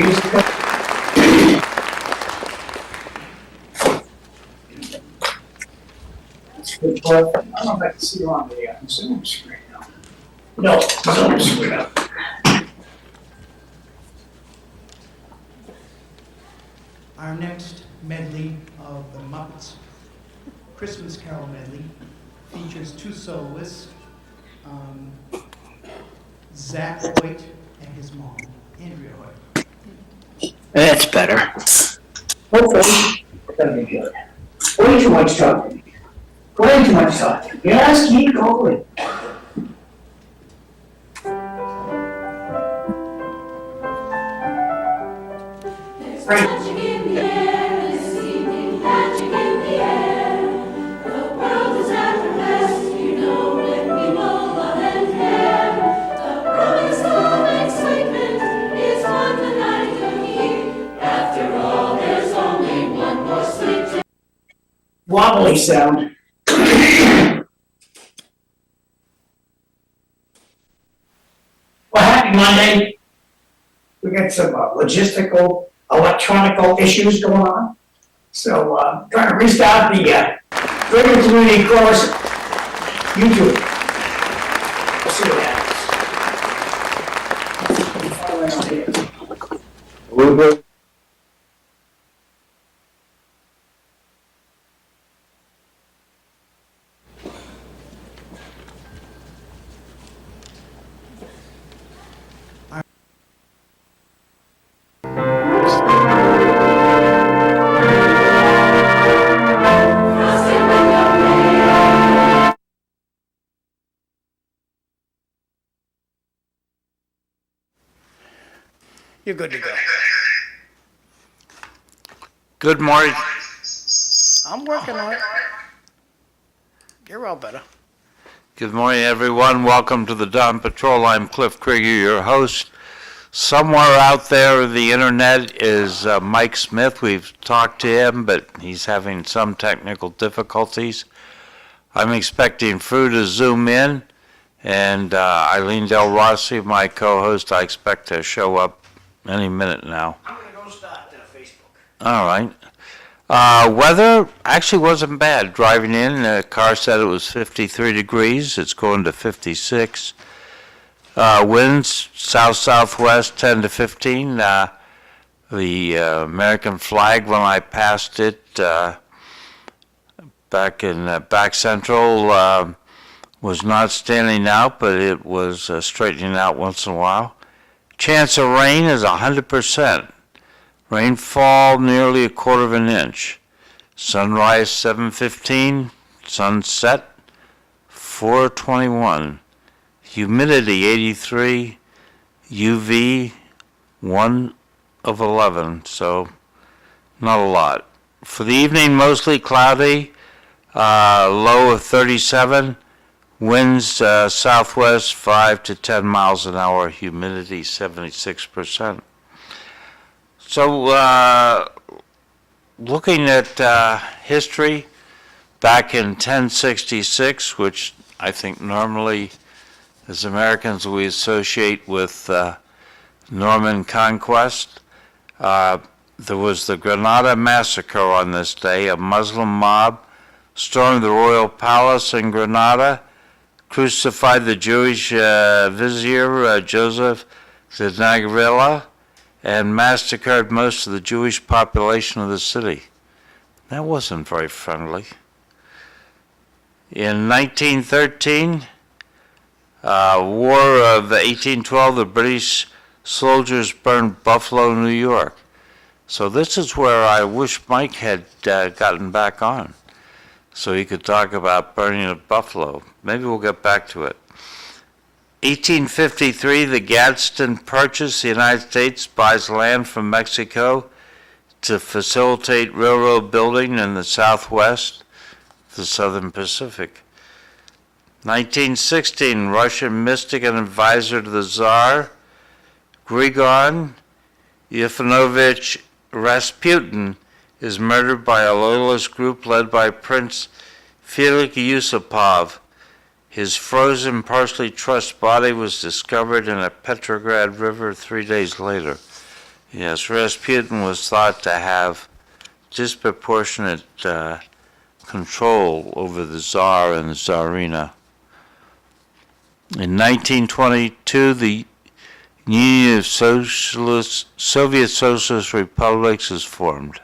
I don't know if I can see you on the Zoom screen now. No, Zoom screen up. Our next medley of the Muppets Christmas Carol medley features two soloists, Zach Hoyt and his mom, Andrea Hoyt. That's better. Hopefully, it's gonna be good. Way too much talking. Way too much talking. Yes, keep going. Right. Magic in the air this evening, magic in the air. The world is at her best, you know, when people love and care. The promise of excitement is what the night will keep. After all, there's only one more sleep to... Wobbly sound. Well, happy Monday. We got some logistical, electronical issues going on. So, trying to restart the Krieger Community Course YouTube. We'll see what happens. We'll go. You're good to go. Good morning. I'm working on it. You're all better. Good morning, everyone. Welcome to the Dawn Patrol. I'm Cliff Krieger, your host. Somewhere out there on the internet is Mike Smith. We've talked to him, but he's having some technical difficulties. I'm expecting Fru to zoom in, and Eileen Delrossi, my co-host, I expect to show up any minute now. I'm gonna go start Facebook. All right. Weather actually wasn't bad. Driving in, the car said it was 53 degrees. It's going to 56. Winds south-southwest 10 to 15. The American flag, when I passed it back in back central, was not standing out, but it was straightening out once in a while. Chance of rain is 100%. Rainfall nearly 1/4 of an inch. Sunrise 7:15. Sunset 4:21. Humidity 83. UV 1 of 11. So not a lot. For the evening, mostly cloudy. Low of 37. Winds southwest 5 to 10 miles an hour. Humidity 76%. So, looking at history, back in 1066, which I think normally as Americans we associate with Norman conquest, there was the Granada Massacre on this day. A Muslim mob stormed the royal palace in Granada, crucified the Jewish vizier Joseph de Nagriela, and massacred most of the Jewish population of the city. That wasn't very friendly. In 1913, War of 1812, the British soldiers burned Buffalo, New York. So this is where I wish Mike had gotten back on, so he could talk about burning of Buffalo. Maybe we'll get back to it. 1853, the Gadsden Purchase. The United States buys land from Mexico to facilitate railroad building in the Southwest, the Southern Pacific. 1916, Russian mystic and advisor to the Tsar, Grigor Ivanovich Rasputin, is murdered by a loyalist group led by Prince Felix Yusupov. His frozen, partially trussed body was discovered in a Petrograd river 3 days later. Yes, Rasputin was thought to have disproportionate control over the Tsar and the Tsarina. In 1922, the Union of Soviet Socialist Republics is formed.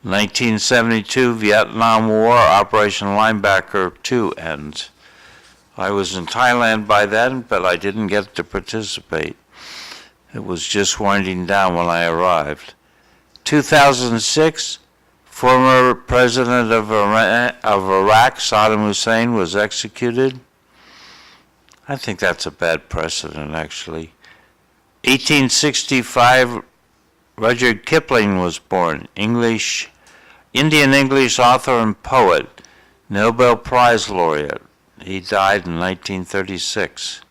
1972, Vietnam War, Operation Linebacker 2 ends. I was in Thailand by then, but I didn't get to participate. It was just winding down when I arrived. 2006, former president of Iraq, Saddam Hussein, was executed. I think that's a bad precedent, actually. 1865, Rudyard Kipling was born, Indian English author and poet, Nobel Prize laureate. He died in 1936.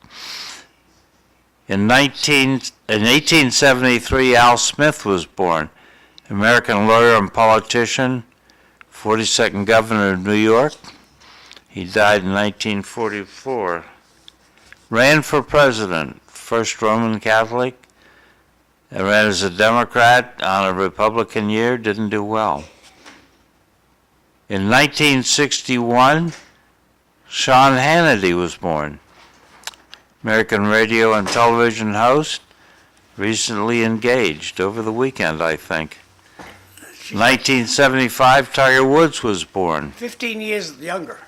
In 1873, Al Smith was born, American lawyer and politician, 42nd governor of New York. He died in 1944. Ran for president, first Roman Catholic. Ran as a Democrat on a Republican year, didn't do well. In 1961, Sean Hannity was born. American radio and television host, recently engaged over the weekend, I think. 1975, Tiger Woods was born. 15 years younger.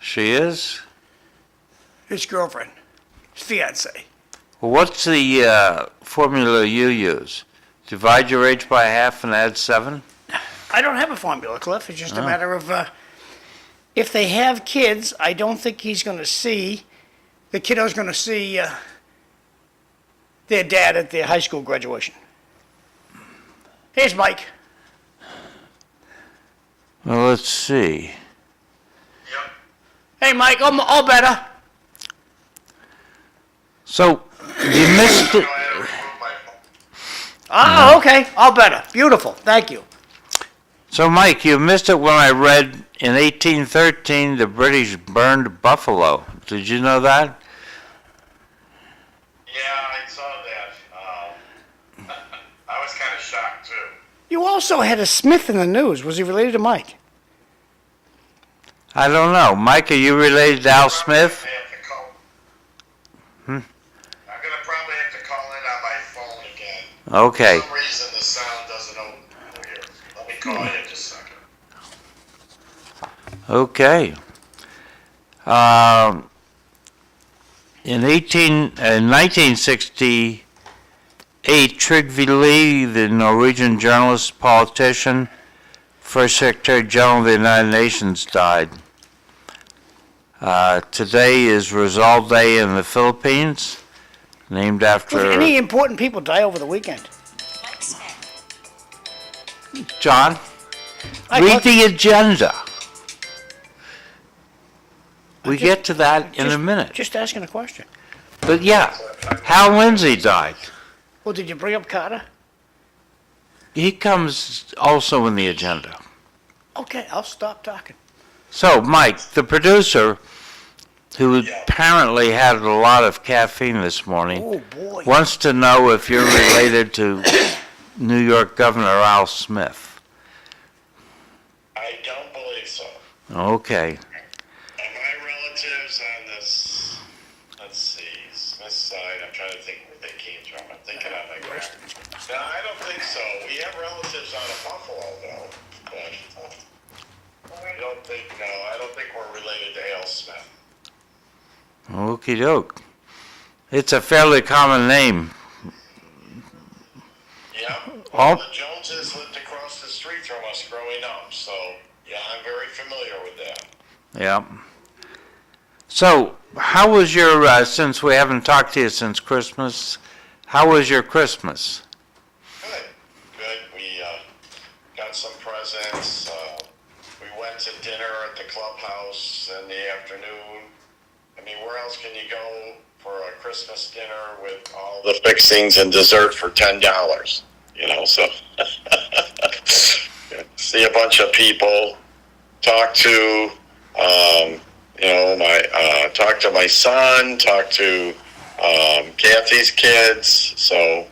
She is? His girlfriend, his fiance. Well, what's the formula you use? Divide your age by half and add 7? I don't have a formula, Cliff. It's just a matter of if they have kids, I don't think he's going to see, the kiddo's going to see their dad at their high school graduation. Here's Mike. Well, let's see. Hey, Mike, all better. So, you missed it. Oh, okay, all better. Beautiful, thank you. So, Mike, you missed it when I read in 1813 the British burned Buffalo. Did you know that? Yeah, I saw that. I was kind of shocked too. You also had a Smith in the news. Was he related to Mike? I don't know. Mike, are you related to Al Smith? I'm gonna probably have to call in on my phone again. Okay. For some reason the sound doesn't open here. Let me call you in just a second. Okay. In 1968, Trygve Lie, the Norwegian journalist, politician, first Secretary General of the United Nations, died. Today is Rizal Day in the Philippines, named after Any important people die over the weekend? John. I Read thought- the agenda. We just- get to that in a minute. Just asking a question. But yeah, Hal Lindsey died. Well, did you bring up Carter? He comes also in the agenda. Okay, I'll stop talking. So, Mike, the producer, who apparently had a lot of caffeine this morning, Oh, boy. wants to know if you're related to New York Governor Al Smith. I don't believe so. Okay. And my relatives on this, let's see, Smith side, I'm trying to think where they came from. I'm thinking on my graph. No, I don't think so. We have relatives out of Buffalo, though. But I don't think we're related to Al Smith. Okie doke. It's a fairly common name. Yeah. All- The Joneses lived across the street from us growing up, so yeah, I'm very familiar with that. Yeah. So, how was your, since we haven't talked to you since Christmas, how was your Christmas? Good. We got some presents. We went to dinner at the clubhouse in the afternoon. I mean, where else can you go for a Christmas dinner with all the fixings and dessert for $10? You know, so see a bunch of people, talk to, talk to my son, talk to Kathy's kids. So,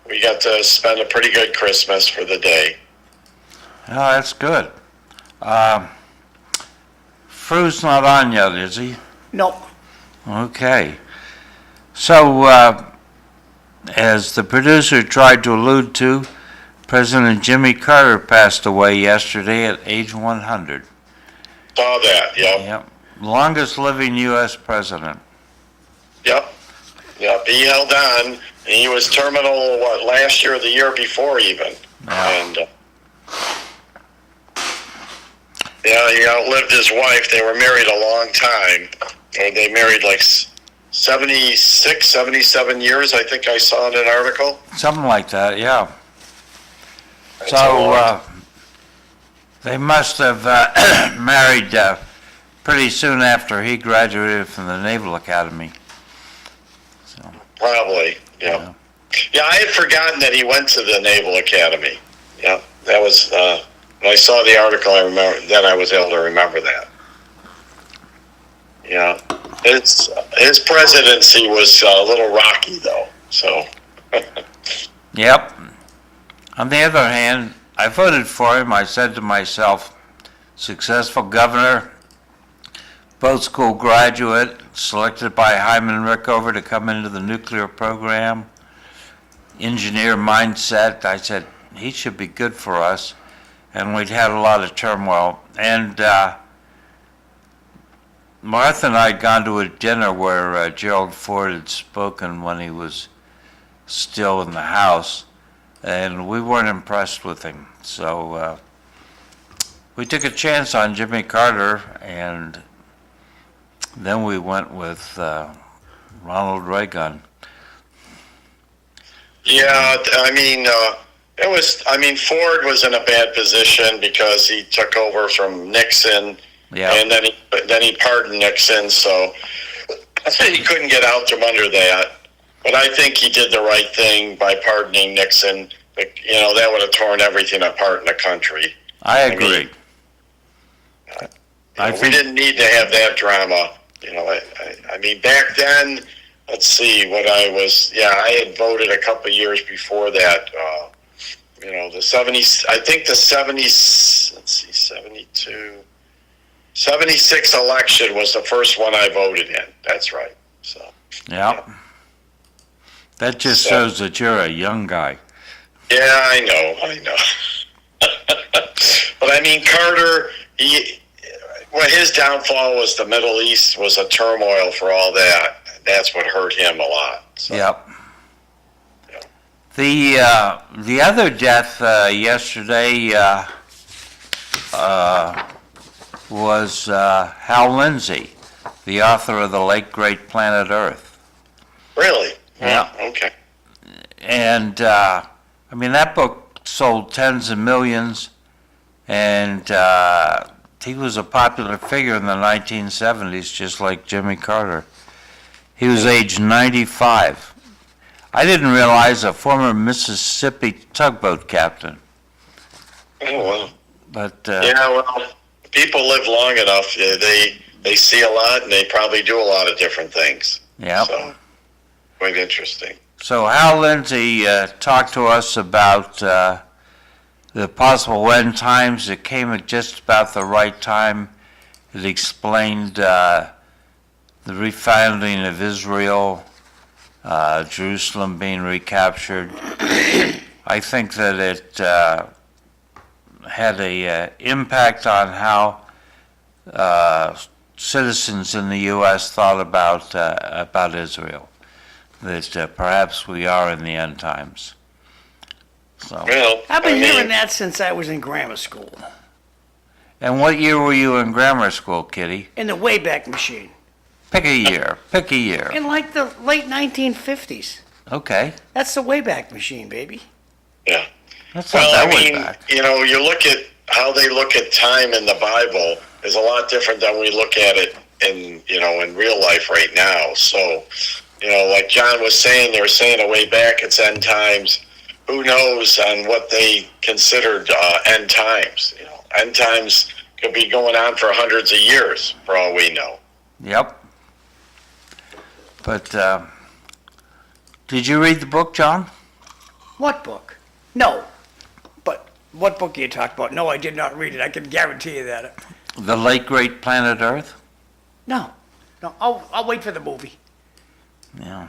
we got to spend a pretty good Christmas for the day. Oh, that's good. Fru's not on yet, is he? No, Okay. So, as the producer tried to allude to, President Jimmy Carter passed away yesterday at age 100. Saw that, yep. Yep. Longest living U.S. president. Yep. He held on, and he was terminal, last year or the year before even. Yeah. And, he outlived his wife. They were married a long time. Or they married like 76, 77 years, I think I saw in an article. Something like that, yeah. That's a long- They must have married pretty soon after he graduated from the Naval Academy. So, Probably, yeah. Yeah, I had forgotten that he went to the Naval Academy. Yeah, that was, when I saw the article, I remember, then I was able to remember that. Yeah, his presidency was a little rocky though, so. yep. On the other hand, I voted for him. I said to myself, successful governor, both school graduate, selected by Hyman Rickover to come into the nuclear program, engineer mindset. I said, he should be good for us. And we'd had a lot of turmoil. And Martha and I had gone to a dinner where Gerald Ford had spoken when he was still in the House, and we weren't impressed with him. So we took a chance on Jimmy Carter, and then we went with Ronald Reagan. Yeah, Ford was in a bad position because he took over from Nixon. Yeah. And then he pardoned Nixon, so he couldn't get out from under that. But I think he did the right thing by pardoning Nixon. That would have torn everything apart in the country. I agree. We didn't need to have that drama. Back then, let's see, I had voted a couple of years before that. The 70s, I think the 70s, let's see, 72. 76 election was the first one I voted in. That's right. So. Yeah. That just shows that you're a young guy. Yeah, I know. But Carter, his downfall was the Middle East was a turmoil for all that. That's what hurt him a lot. So. Yep. The other death yesterday was Hal Lindsey, the author of The Late Great Planet Earth. Really? Yeah. Okay. And, that book sold tens of millions, and he was a popular figure in the 1970s, just like Jimmy Carter. He was age 95. I didn't realize a former Mississippi tugboat captain. Oh, well. But, people live long enough. They see a lot, and they probably do a lot of different things. Yeah. So, quite interesting. So Hal Lindsey talked to us about the possible end times. It came at just about the right time. It explained the refounding of Israel, Jerusalem being recaptured. I think that it had a impact on how citizens in the U.S. thought about Israel. That perhaps we are in the end times. So. Well, I've been hearing that since I was in grammar school. And what year were you in grammar school, Kitty? In the Wayback Machine. Pick a year. Pick a year. In like the late 1950s. Okay. That's the Wayback Machine, baby. Yeah. That's not that way back. You look at how they look at time in the Bible is a lot different than we look at it in real life right now. So, like John was saying, they were saying a way back it's end times. Who knows on what they considered end times? End times could be going on for hundreds of years, for all we know. Yep. But, did you read the book, John? What book? No. But what book are you talking about? No, I did not read it. I can guarantee you that. The Late Great Planet Earth? No. No, I'll wait for the movie. Yeah.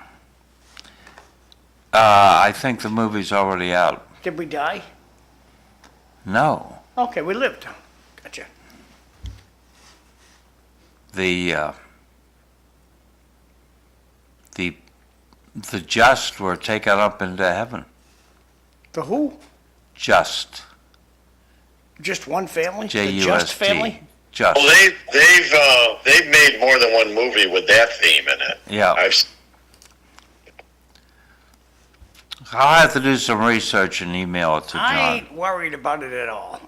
I think the movie's already out. Did we die? No. Okay, we lived. Gotcha. The just were taken up into heaven. The who? Just. Just one family? The J-U-S-T. Just family? Just. Well, they've made more than one movie with that theme in it. Yeah. I'll have to do some research and email it to John. I ain't worried about it at all.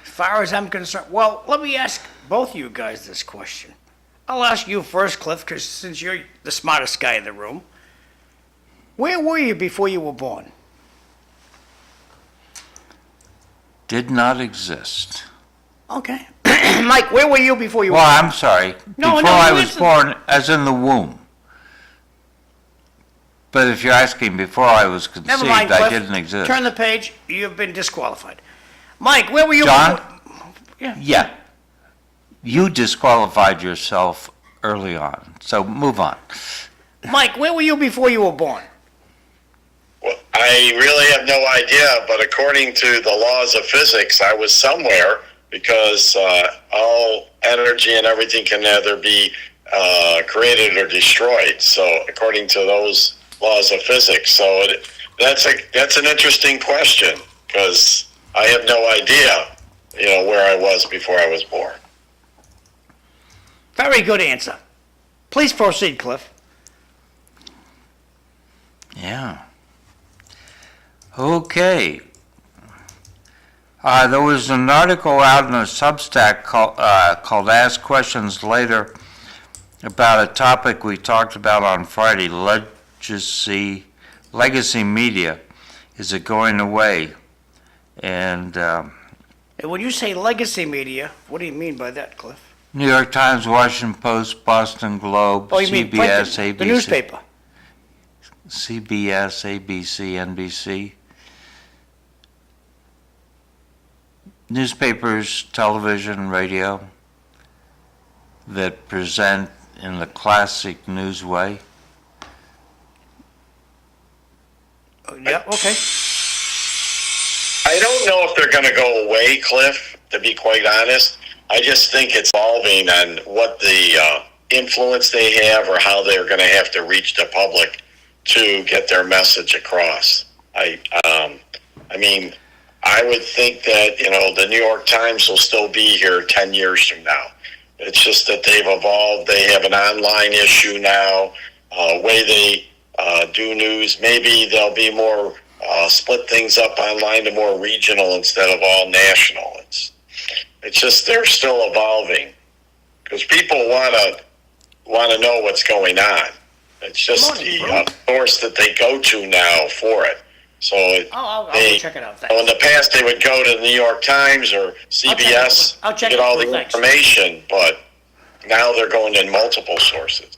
As far as I'm concerned, well, let me ask both you guys this question. I'll ask you first, Cliff, because since you're the smartest guy in the room. Where were you before you were born? Did not exist. Okay. Mike, where were you before you were Well, born? I'm sorry. No, Before no, I you was answer. born, as in the womb. But if you're asking before I was conceived, Never mind, I Cliff. didn't exist. Turn the page. You've been disqualified. Mike, where were you John? before? Yeah. Yeah. You disqualified yourself early on, so move on. Mike, where were you before you were born? Well, I really have no idea, but according to the laws of physics, I was somewhere because all energy and everything can either be created or destroyed. So according to those laws of physics, that's an interesting question because I have no idea, where I was before I was born. Very good answer. Please proceed, Cliff. Yeah. Okay. There was an article out in a Substack called Ask Questions Later about a topic we talked about on Friday, legacy media. Is it going away? And And when you say legacy media, what do you mean by that, Cliff? New York Times, Washington Post, Boston Globe, Oh, you mean CBS, print, ABC. the newspaper. CBS, ABC, NBC. Newspapers, television, radio that present in the classic news way. Yeah, okay. I don't know if they're going to go away, Cliff, to be quite honest. I just think it's evolving on what the influence they have or how they're going to have to reach the public to get their message across. I would think that, the New York Times will still be here 10 years from now. It's just that they've evolved. They have an online issue now, way they do news. Maybe they'll be more split things up online to more regional instead of all national. It's just they're still evolving because people want to know what's going on. It's just the source that they go to now for it. So I'll go check it out. Thanks. in the past they would go to the New York Times or CBS I'll check to it get all out. the Thanks. information, but now they're going in multiple sources.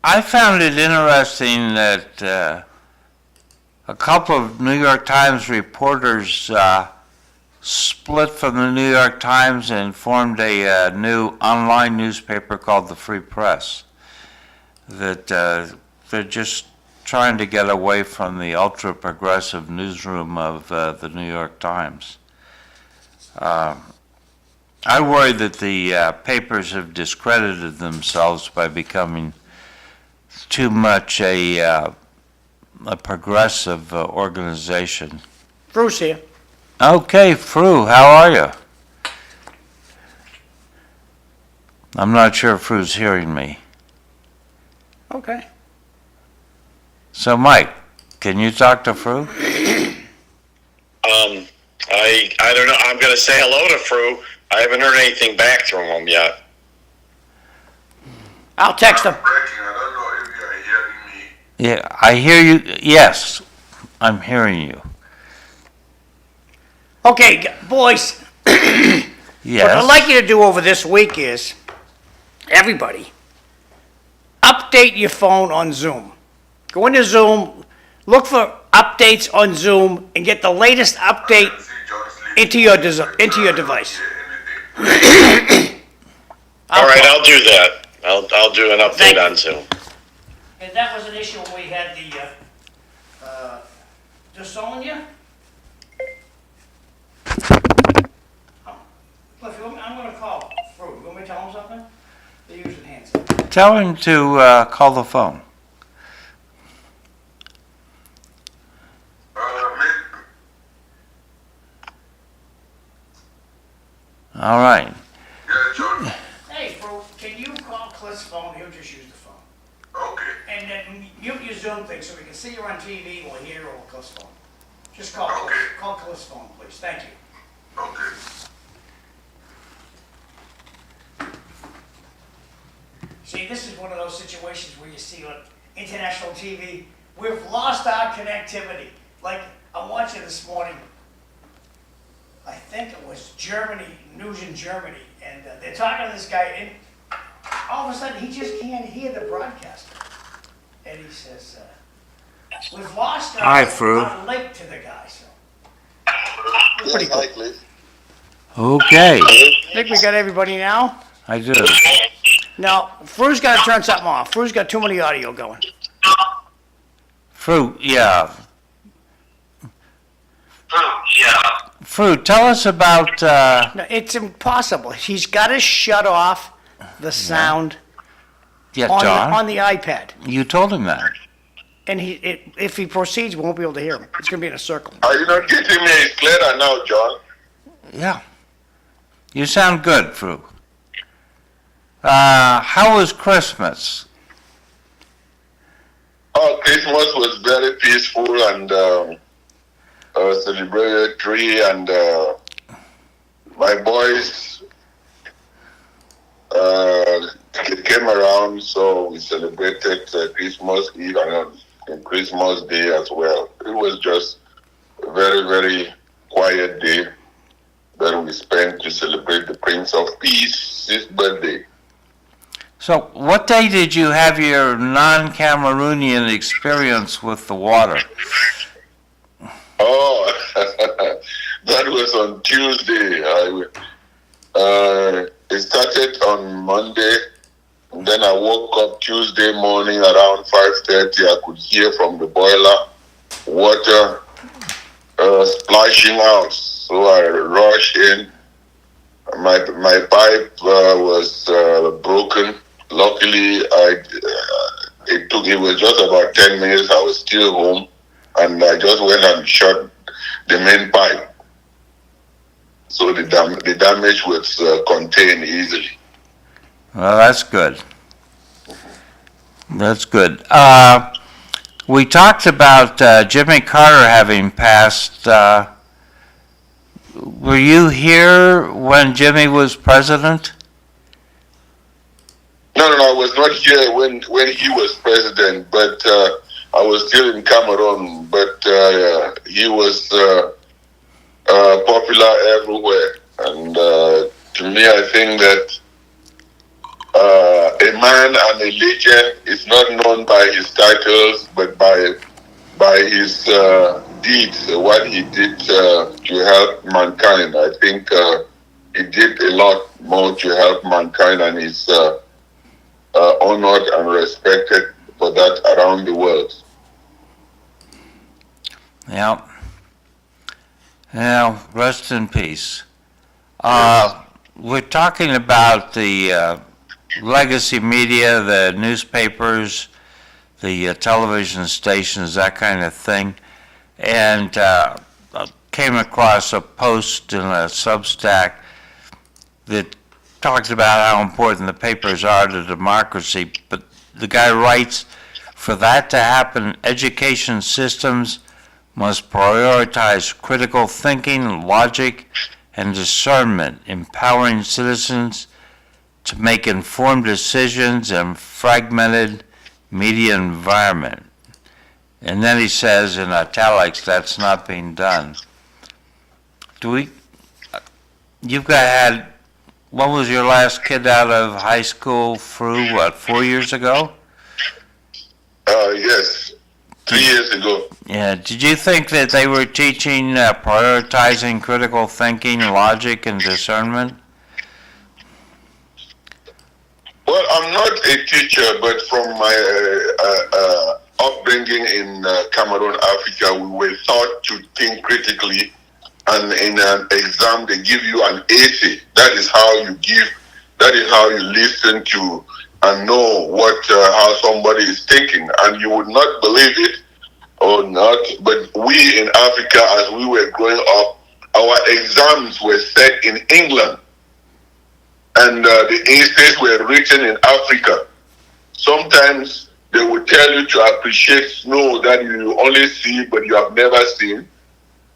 I found it interesting that a couple of New York Times reporters split from the New York Times and formed a new online newspaper called the Free Press. That they're just trying to get away from the ultra-progressive newsroom of the New York Times. I worry that the papers have discredited themselves by becoming too much a progressive organization. Bruce here. Okay, Fru, how are you? I'm not sure if Fru's hearing me. Okay. So, Mike, can you talk to Fru? I don't know. I'm going to say hello to Fru. I haven't heard anything back from him yet. I'll text him. Breaking. I don't know if you are hearing me. Yeah, I hear you. Yes, I'm hearing you. Okay, boys. What I'd Yes. like you to do over this week is, everybody, update your phone on Zoom. Go into Zoom, look for updates on Zoom, and get the latest update into your device. All right, I'll do that. I'll do an Thank update you. on Zoom. And that was an issue when we had the Sonia. Cliff, I'm gonna call Fru. You want me to tell him something? They're using hands. Tell him to call the phone. All right. Yeah, John. Hey, Fru, can you call Cliff's phone? He'll just use the phone. Okay. And then mute your Zoom thing so we can see you on TV or hear over Cliff's phone. Just call Okay. call Cliff's phone, please. Thank you. Okay. See, this is one of those situations where you see on international TV, we've lost our connectivity. Like, I'm watching this morning, I think it was Germany, news in Germany, and they're talking to this guy, and all of a sudden, he just can't hear the broadcast. And he says, we've lost Hi, Fru. our link to the guy, so. Yes, hi, Cliff. Okay, I think we got everybody now. I do. Now, Fru's got to turn something off. Fru's got too many audio going. Fru, yeah. Fru, tell us about, No, it's impossible. He's got to shut off the sound yeah, on John, the iPad. you told him that. And if he proceeds, we won't be able to hear him. It's going to be in a circle. Are you not getting me? It's clearer now, John. Yeah. You sound good, Fru. How was Christmas? Oh, Christmas was very peaceful and celebratory, and my boys came around, so we celebrated Christmas Eve and Christmas Day as well. It was just a very, very quiet day that we spent to celebrate the Prince of Peace's birthday. So, what day did you have your non-Cameroonian experience with the water? Oh, that was on Tuesday. It started on Monday, and then I woke up Tuesday morning around 5:30. I could hear from the boiler water splashing out, so I rushed in. My pipe was broken. Luckily, it was just about 10 minutes. I was still home, and I just went and shut the main pipe, so the damage was contained easily. Well, that's good. That's good. We talked about Jimmy Carter having passed. Were you here when Jimmy was president? No, I was not here when he was president, but I was still in Cameroon. But he was popular everywhere, and to me, I think that a man and a legend is not known by his titles, but by his deeds, what he did to help mankind. I think he did a lot more to help mankind, and he's honored and respected for that around the world. Yeah. Now, rest in peace. We're talking about the legacy media, the newspapers, the television stations, that kind of thing. And came across a post in a Substack that talks about how important the papers are to democracy. But the guy writes, for that to happen, education systems must prioritize critical thinking, logic, and discernment, empowering citizens to make informed decisions in fragmented media environment. And then he says in italics, that's not being done. What was your last kid out of high school, Fru, 4 years ago? Yes, 3 years ago. Yeah, did you think that they were teaching prioritizing critical thinking, logic, and discernment? Well, I'm not a teacher, but from my upbringing in Cameroon, Africa, we were taught to think critically, and in an exam they give you an essay. That is how you give. That is how you listen to and know what how somebody is thinking, and you would not believe it or not. But we in Africa, as we were growing up, our exams were set in England. And the essays were written in Africa. Sometimes they would tell you to appreciate snow that you only see but you have never seen.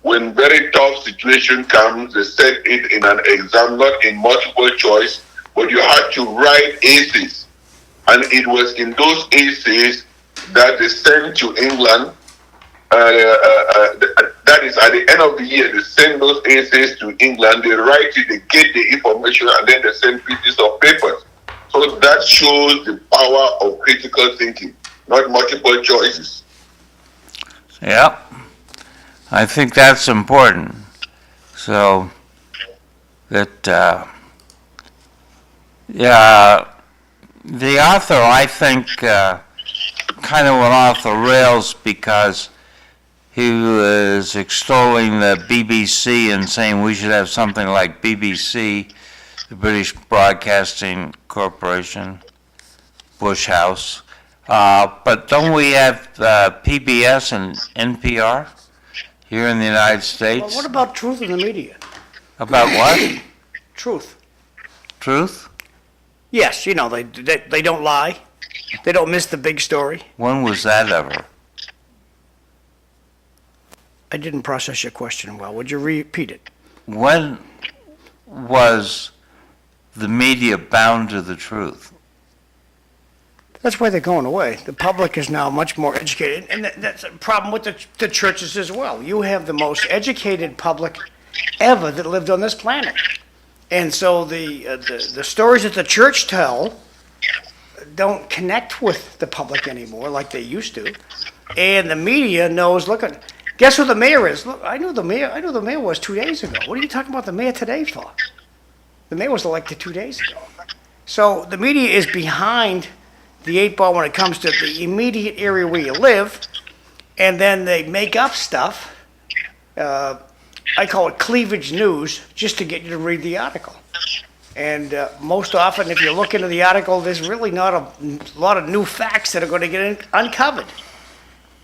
When very tough situation comes, they set it in an exam, not in multiple choice, but you had to write essays. And it was in those essays that they sent to England. That is at the end of the year, they send those essays to England, they write it, they get the information, and then they send pieces of papers. So that shows the power of critical thinking, not multiple choices. Yep. I think that's important. So that, yeah, the author, I think, kind of went off the rails because he was extolling the BBC and saying we should have something like BBC, the British Broadcasting Corporation, Bush House. But don't we have PBS and NPR here in the United States? Well, what about truth in the media? About what? Truth. Truth? Yes, you know, they don't lie. They don't miss the big story. When was that ever? I didn't process your question well. Would you repeat it? When was the media bound to the truth? That's why they're going away. The public is now much more educated, and that's a problem with the churches as well. You have the most educated public ever that lived on this planet. And so the stories that the church tell don't connect with the public anymore like they used to. And the media knows, look, guess who the mayor is? Look, I knew the mayor was 2 days ago. What are you talking about the mayor today for? The mayor was elected 2 days ago. So the media is behind the 8 ball when it comes to the immediate area where you live, and then they make up stuff. I call it cleavage news, just to get you to read the article. And most often, if you look into the article, there's really not a lot of new facts that are going to get uncovered.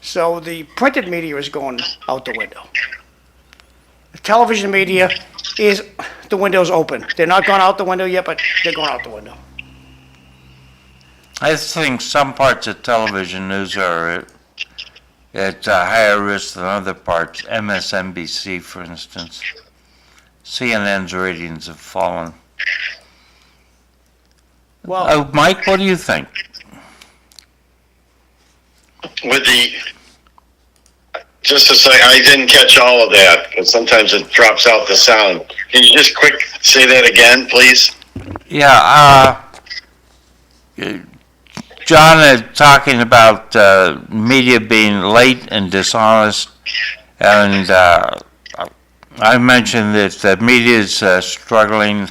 So the printed media is going out the window. The television media is, the window's open. They're not going out the window yet, but they're going out the window. I think some parts of television news are at higher risk than other parts. MSNBC, for instance. CNN's ratings have fallen. Well, Mike, what do you think? With just to say, I didn't catch all of that, because sometimes it drops out the sound. Can you just quick say that again, please? Yeah, John is talking about media being late and dishonest, and I mentioned that the media is struggling,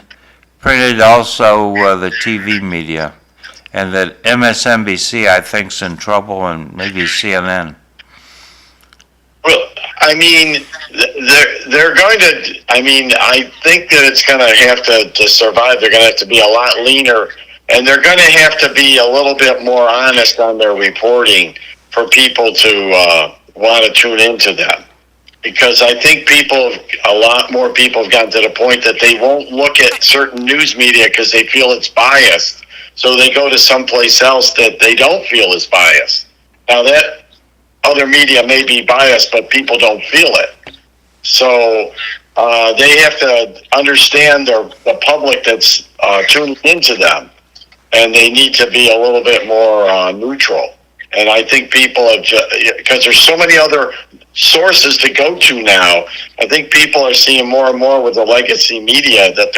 printed, also the TV media, and that MSNBC, I think, is in trouble, and maybe CNN. Well, I mean, they're going to, I mean, I think that it's going to have to survive. They're going to have to be a lot leaner, and they're going to have to be a little bit more honest on their reporting for people to want to tune into them. Because I think a lot more people have gotten to the point that they won't look at certain news media because they feel it's biased. So they go to someplace else that they don't feel is biased. Now that other media may be biased, but people don't feel it. So they have to understand the public that's tuning into them, and they need to be a little bit more neutral. And I think people have, because there's so many other sources to go to now, I think people are seeing more and more with the legacy media that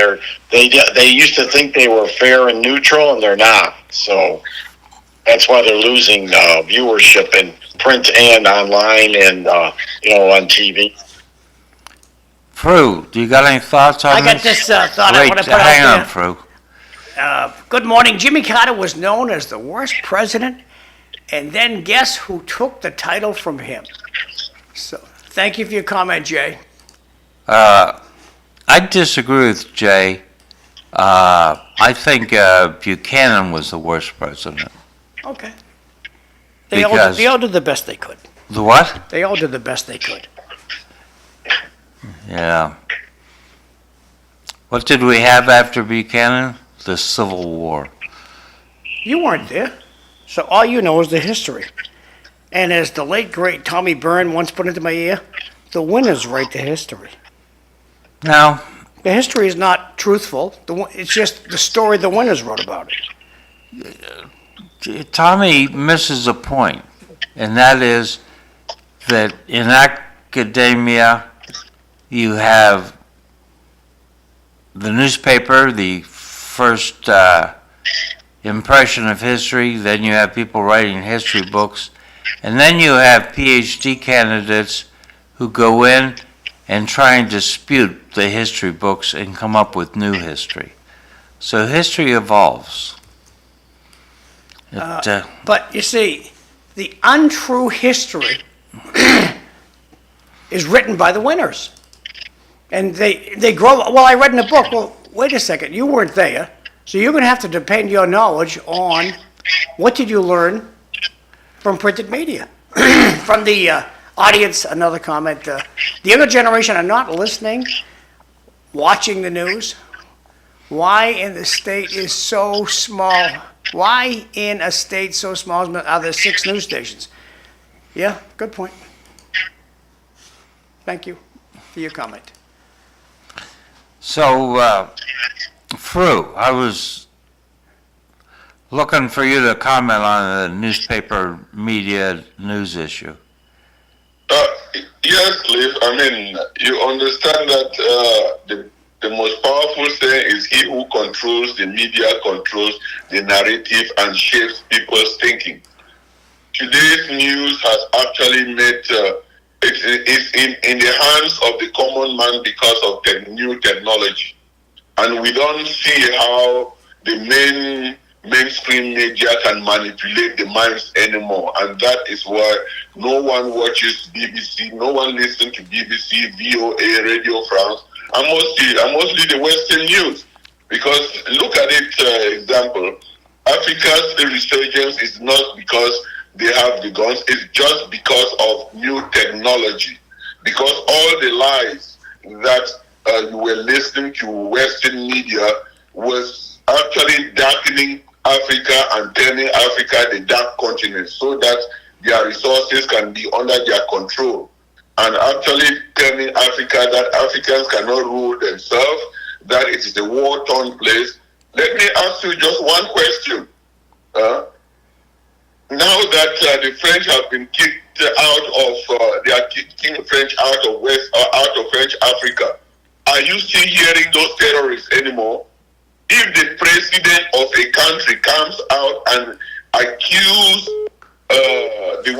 they used to think they were fair and neutral, and they're not. So That's why they're losing viewership in print and online and on TV. Fru, do you got any thoughts on I this? got this thought I Wait, want to put hang out on, Fru. there. Good morning. Jimmy Carter was known as the worst president, and then guess who took the title from him? So, thank you for your comment, Jay. I disagree with Jay. I think Buchanan was the worst president. Okay. Because- They all did the best they could. The what? They all did the best they could. Yeah. What did we have after Buchanan? The Civil War. You weren't there, so all you know is the history. And as the late, great Tommy Byrne once put into my ear, the winners write the history. Now, The history is not truthful. It's just the story the winners wrote about it. Tommy misses a point, and that is that in academia, you have the newspaper, the first impression of history, then you have people writing history books, and then you have PhD candidates who go in and try and dispute the history books and come up with new history. So history evolves. But you see, the untrue history is written by the winners. And they grow, well, I read in the book, well, wait a second, you weren't there, so you're going to have to depend your knowledge on what did you learn from printed media. From the audience, another comment, the younger generation are not listening, watching the news. Why in the state is so small? Why in a state so small are there 6 news stations? Yeah, good point. Thank you for your comment. So, Fru, I was looking for you to comment on the newspaper media news issue. Yes, Cliff. I mean, you understand that the most powerful saying is he who controls the media controls the narrative and shapes people's thinking. Today's news has actually made it's in the hands of the common man because of the new technology. And we don't see how the mainstream media can manipulate the minds anymore. And that is why no one watches BBC, no one listens to BBC, VOA, Radio France, and mostly the Western news. Because look at it, example, Africa's resurgence is not because they have the guns, it's just because of new technology. Because all the lies that you were listening to Western media was actually darkening Africa and turning Africa the dark continent so that their resources can be under their control, and actually telling Africa that Africans cannot rule themselves, that it is a war-torn place. Let me ask you just one question. Now that the French have been kicked out of, they are kicking the French out of French Africa, are you still hearing those terrorists anymore? If the president of a country comes out and accuses the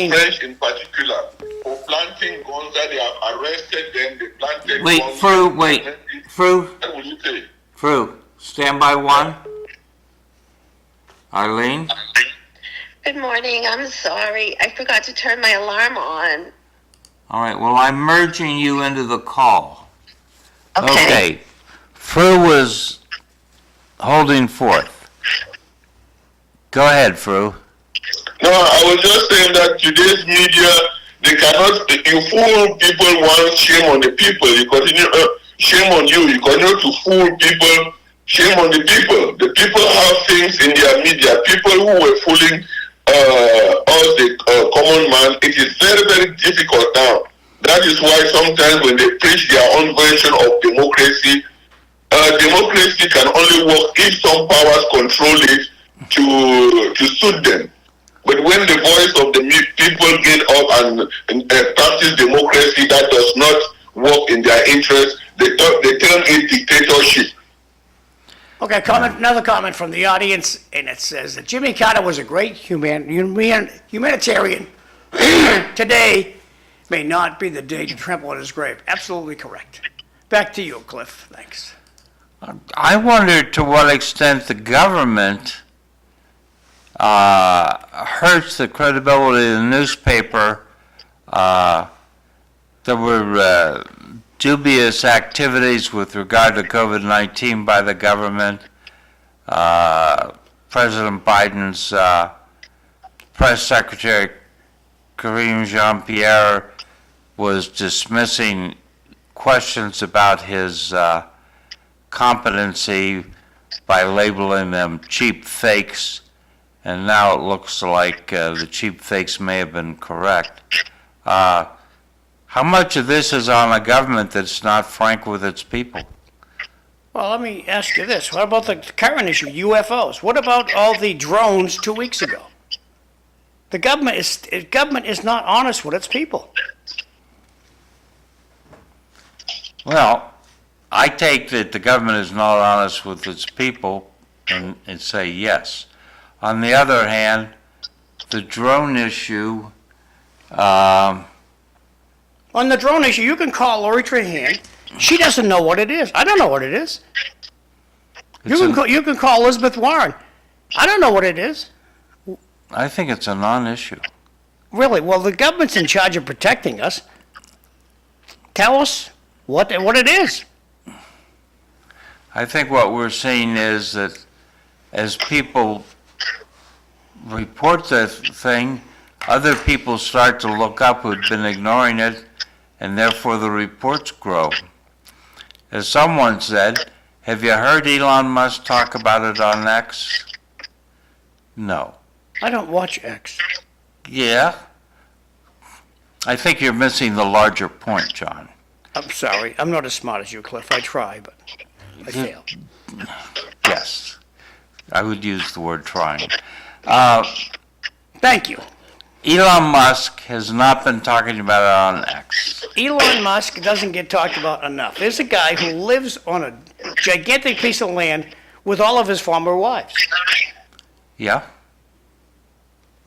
French in particular for planting guns, that they have arrested them, they planted guns. Fru, What will you say? Fru, stand by one. Eileen? Good morning. I'm sorry. I forgot to turn my alarm on. All right, well, I'm merging you into the call. Okay. Fru was holding forth. Go ahead, Fru. No, I was just saying that today's media, they cannot, you fool people once, shame on the people. You continue, shame on you. You continue to fool people, shame on the people. The people have things in their media. People who were fooling us, the common man, it is very, very difficult now. That is why sometimes when they preach their own version of democracy, democracy can only work if some powers control it to suit them. But when the voice of the people get up and practice democracy that does not work in their interest, they turn it dictatorship. Okay, another comment from the audience, and it says that Jimmy Carter was a great humanitarian. Today may not be the day to trample on his grave. Absolutely correct. Back to you, Cliff. Thanks. I wonder to what extent the government hurts the credibility of the newspaper. There were dubious activities with regard to COVID-19 by the government. President Biden's press secretary, Karine Jean-Pierre, was dismissing questions about his competency by labeling them cheap fakes, and now it looks like the cheap fakes may have been correct. How much of this is on a government that's not frank with its people? Well, let me ask you this. What about the current issue, UFOs? What about all the drones 2 weeks ago? The government is not honest with its people. Well, I take that the government is not honest with its people and say yes. On the other hand, the drone issue, On the drone issue, you can call Lori Trahan. She doesn't know what it is. I don't know what it is. You can call Elizabeth Warren. I don't know what it is. I think it's a non-issue. Really? Well, the government's in charge of protecting us. Tell us what it is. I think what we're seeing is that as people report the thing, other people start to look up who'd been ignoring it, and therefore the reports grow. As someone said, have you heard Elon Musk talk about it on X? No. I don't watch X. Yeah? I think you're missing the larger point, John. I'm sorry. I'm not as smart as you, Cliff. I try, but I fail. Yes. I would use the word trying. Thank you. Elon Musk has not been talking about it on X. Elon Musk doesn't get talked about enough. There's a guy who lives on a gigantic piece of land with all of his former wives. Yeah?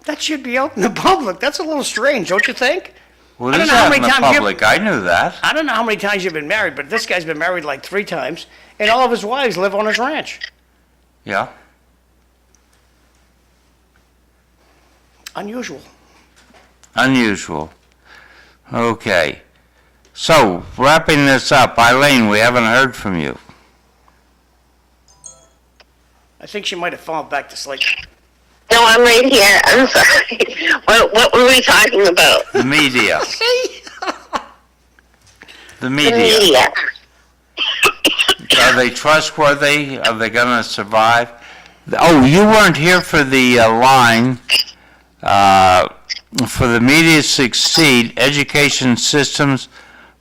That should be out in the public. That's a little strange, don't you think? Well, I it don't is know how out many in the times public. I knew that. I don't know how many times you've been married, but this guy's been married like 3 times, and all of his wives live on his ranch. Yeah? Unusual. Unusual. Okay. So, wrapping this up, Eileen, we haven't heard from you. I think she might have fallen back to sleep. No, I'm right here. I'm sorry. What were we talking about? The media. The The media. media. Are they trustworthy? Are they going to survive? Oh, you weren't here for the line. For the media to succeed, education systems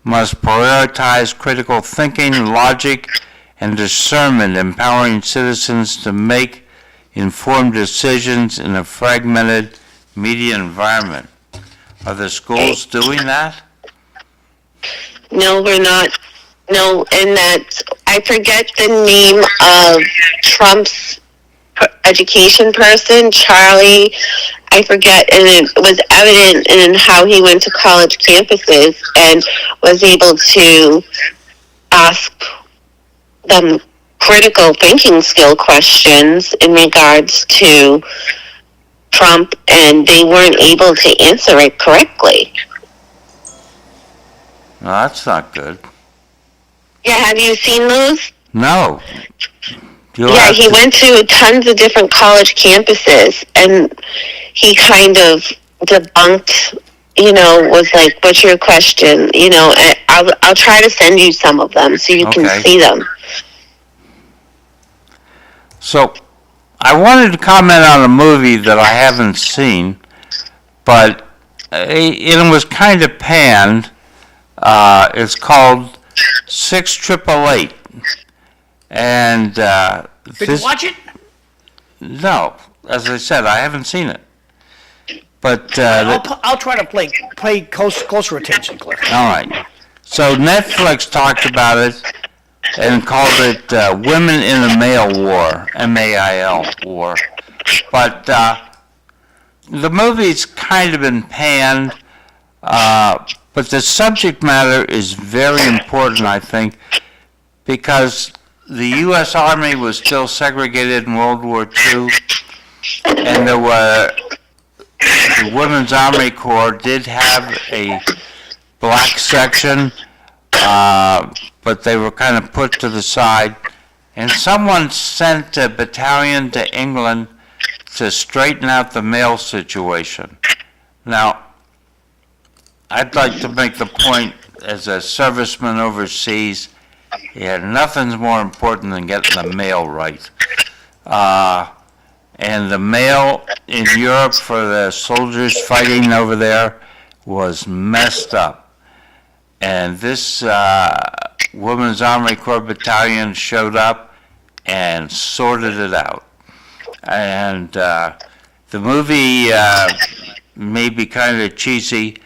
must prioritize critical thinking, logic, and discernment, empowering citizens to make informed decisions in a fragmented media environment. Are the schools doing that? No, we're not. No, and that I forget the name of Trump's education person, Charlie. I forget, and it was evident in how he went to college campuses and was able to ask them critical thinking skill questions in regards to Trump, and they weren't able to answer it correctly. No, that's not good. Yeah, have you seen those? No. Yeah, he went to tons of different college campuses, and he kind of debunked, was like, what's your question? And I'll try to send you some of them so you can see them. So, I wanted to comment on a movie that I haven't seen, but it was kind of panned. It's called 6888. And Did you watch it? No, as I said, I haven't seen it. But I'll try to pay closer attention, Cliff. all right. So Netflix talked about it. and called it Women in the Mail War, M-A-I-L, War. But the movie's kind of been panned, but the subject matter is very important, I think, because the U.S. Army was still segregated in World War II, and the Women's Army Corps did have a black section, but they were kind of put to the side. And someone sent a battalion to England to straighten out the male situation. Now, I'd like to make the point, as a serviceman overseas, nothing's more important than getting the male right. And the male in Europe for the soldiers fighting over there was messed up. And this Women's Army Corps battalion showed up and sorted it out. And the movie may be kind of cheesy,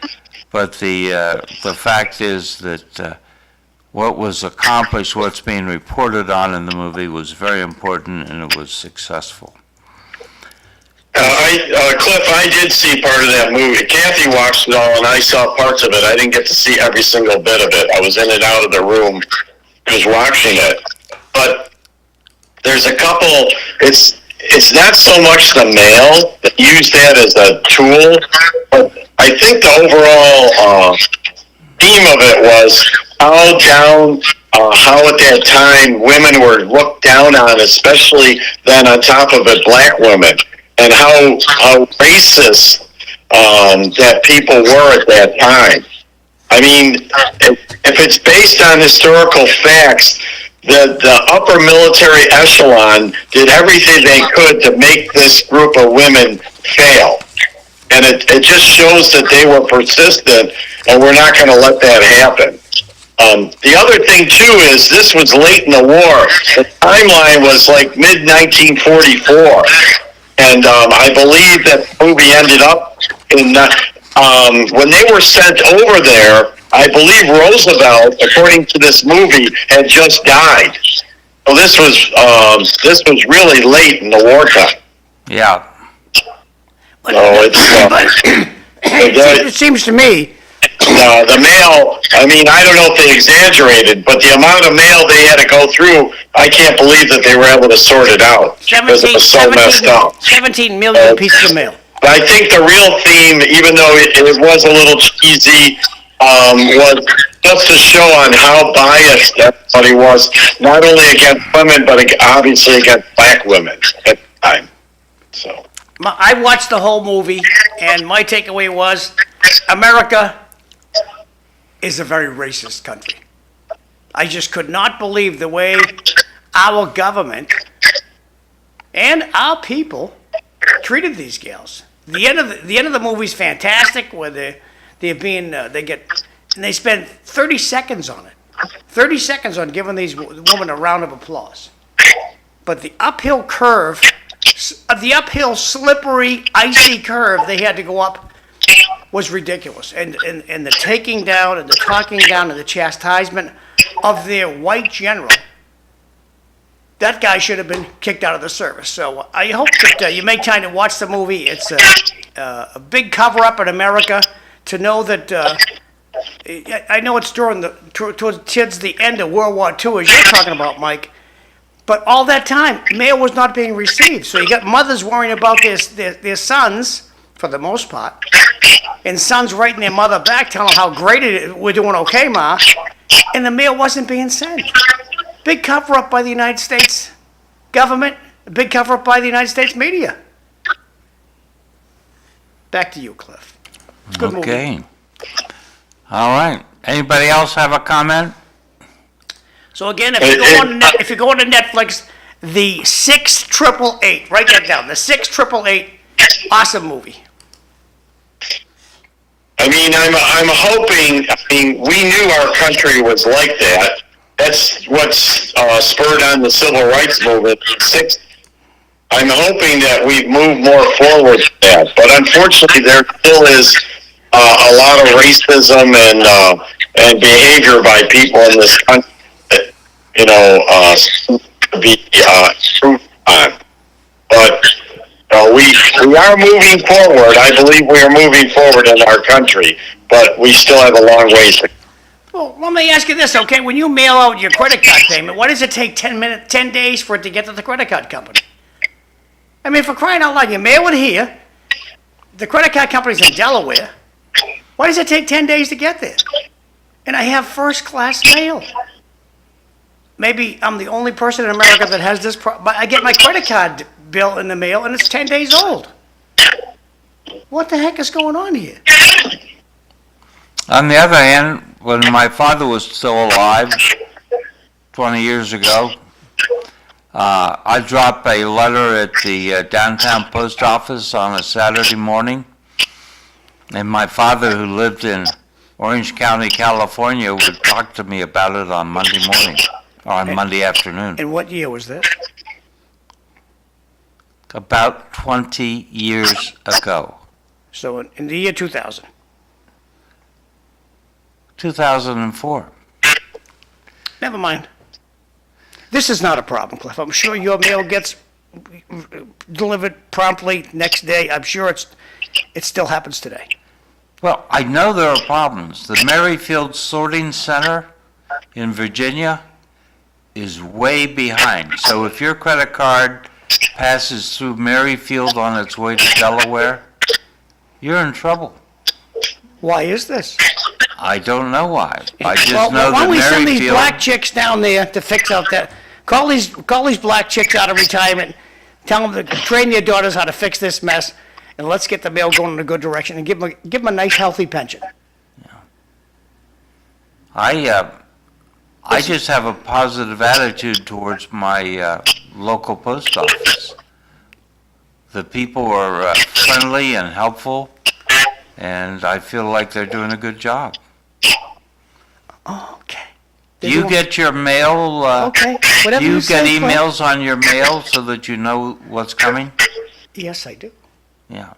but the fact is that what was accomplished, what's being reported on in the movie was very important, and it was successful. Cliff, I did see part of that movie. Kathy watched it all, and I saw parts of it. I didn't get to see every single bit of it. I was in and out of the room. I was watching it. But there's a couple, it's not so much the male that used that as a tool, but I think the overall theme of it was how at that time women were looked down on, especially then on top of it black women, and how racist that people were at that time. I mean, if it's based on historical facts, the upper military echelon did everything they could to make this group of women fail. And it just shows that they were persistent, and we're not going to let that happen. The other thing, too, is this was late in the war. The timeline was like mid-1944. And I believe that the movie ended up in, when they were sent over there, I believe Roosevelt, according to this movie, had just died. So this was really late in the wartime. Yeah. But, So it seems to me, no, the mail, I mean, I don't know if they exaggerated, but the amount of mail they had to go through, I can't believe that they were able to sort it out. Because it was so messed up. 17 million pieces of mail. But I think the real theme, even though it was a little cheesy, was just to show on how biased everybody was, not only against women, but obviously against black women at the time. So I watched the whole movie, and my takeaway was, America is a very racist country. I just could not believe the way our government and our people treated these gals. The end of the movie's fantastic, where they spend 30 seconds on it. 30 seconds on giving these women a round of applause. But the uphill curve, the uphill slippery, icy curve they had to go up was ridiculous. And the taking down and the talking down and the chastisement of their white general, that guy should have been kicked out of the service. So I hope that you make time to watch the movie. It's a big cover-up in America to know that, I know it's towards the end of World War II, as you're talking about, Mike, but all that time, mail was not being received. So you got mothers worrying about their sons, for the most part, and sons writing their mother back, telling them how great it is, we're doing okay, Ma, and the mail wasn't being sent. Big cover-up by the United States government, a big cover-up by the United States media. Back to you, Cliff. It's a good movie. Okay. All right. Anybody else have a comment? So again, if you go on to Netflix, the 6888, write that down, the 6888, awesome movie. I mean, I'm hoping. I mean, we knew our country was like that. That's what's spurred on the civil rights movement. I'm hoping that we've moved more forward with that, but unfortunately, there still is a lot of racism and behavior by people in this country be improved on. But we are moving forward. I believe we are moving forward in our country, but we still have a long ways to go. Well, let me ask you this, okay? When you mail out your credit card payment, why does it take 10 days for it to get to the credit card company? I mean, for crying out loud, you mail it here, the credit card company's in Delaware. Why does it take 10 days to get there? And I have first-class mail. Maybe I'm the only person in America that has this problem, but I get my credit card bill in the mail and it's 10 days old. What the heck is going on here? On the other hand, when my father was still alive, 20 years ago, I dropped a letter at the downtown post office on a Saturday morning, and my father, who lived in Orange County, California, would talk to me about it on Monday morning, or on Monday afternoon. And what year was that? About 20 years ago. So in the year 2000. 2004. Never mind. This is not a problem, Cliff. I'm sure your mail gets delivered promptly next day. I'm sure it still happens today. Well, I know there are problems. The Merrifield Sorting Center in Virginia is way behind. So if your credit card passes through Merrifield on its way to Delaware, you're in trouble. Why is this? I don't know why. I just Well, know why that don't we send these Merrifield, black chicks down there to fix out that? Call these black chicks out of retirement. Tell them to train their daughters how to fix this mess, and let's get the mail going in a good direction and give them a nice, healthy pension. I just have a positive attitude towards my local post office. The people are friendly and helpful, and I feel like they're doing a good job. Okay. Do you get your mail? Okay, whatever Do you you get say, Cliff. emails on your mail so that you know what's coming? Yes, I do. Yeah.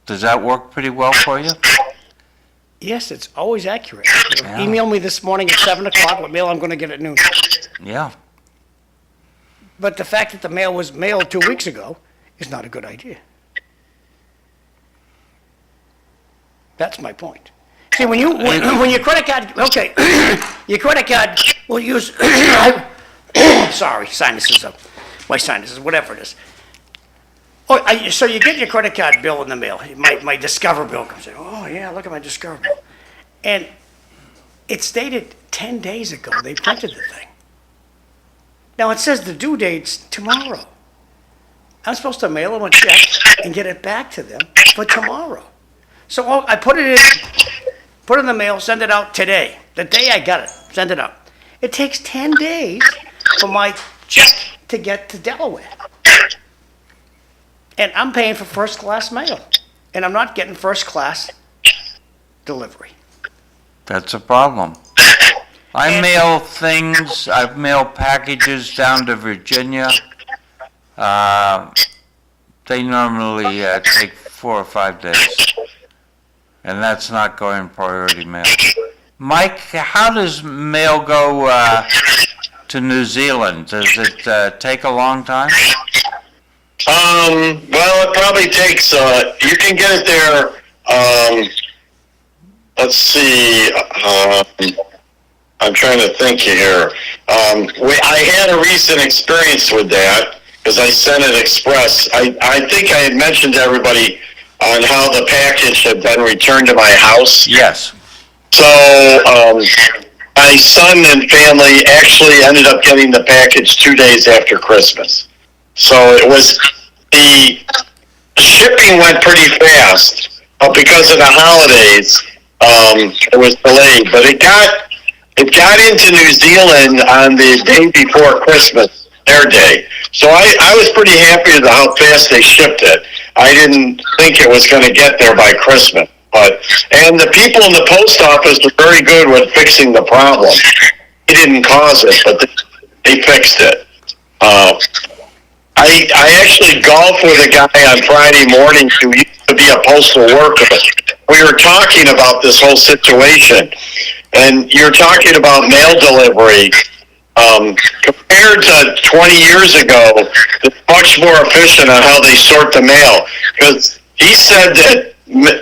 Does that work pretty well for you? Yes, it's always accurate. Yeah. Email me this morning at 7 o'clock what mail I'm going to get at noon. Yeah. But the fact that the mail was mailed 2 weeks ago is not a good idea. That's my point. See, when your credit card, okay, your credit card will use, sorry, sinuses up, my sinuses, whatever it is. Oh, so you get your credit card bill in the mail. My Discover bill comes in. Oh, yeah, look at my Discover bill. And it's dated 10 days ago. They printed the thing. Now, it says the due date's tomorrow. I'm supposed to mail them a check and get it back to them for tomorrow. So I put it in the mail, send it out today. The day I got it, send it out. It takes 10 days for my check to get to Delaware. And I'm paying for first-class mail. And I'm not getting first-class delivery. That's a problem. I mail packages down to Virginia. They normally take 4 or 5 days. And that's not going priority mail. Mike, how does mail go to New Zealand? Does it take a long time? Well, it probably takes, you can get it there, let's see, I'm trying to think here. I had a recent experience with that, because I sent it express. I think I had mentioned to everybody on how the package had been returned to my house. Yes. So, my son and family actually ended up getting the package 2 days after Christmas. So it was, the shipping went pretty fast, but because of the holidays, it was delayed. But it got into New Zealand on the day before Christmas, their day. So I was pretty happy with how fast they shipped it. I didn't think it was going to get there by Christmas. And the people in the post office were very good with fixing the problem. They didn't cause it, but they fixed it. I actually golfed with a guy on Friday morning who used to be a postal worker. We were talking about this whole situation, and you're talking about mail delivery. Compared to 20 years ago, it's much more efficient on how they sort the mail. Because he said that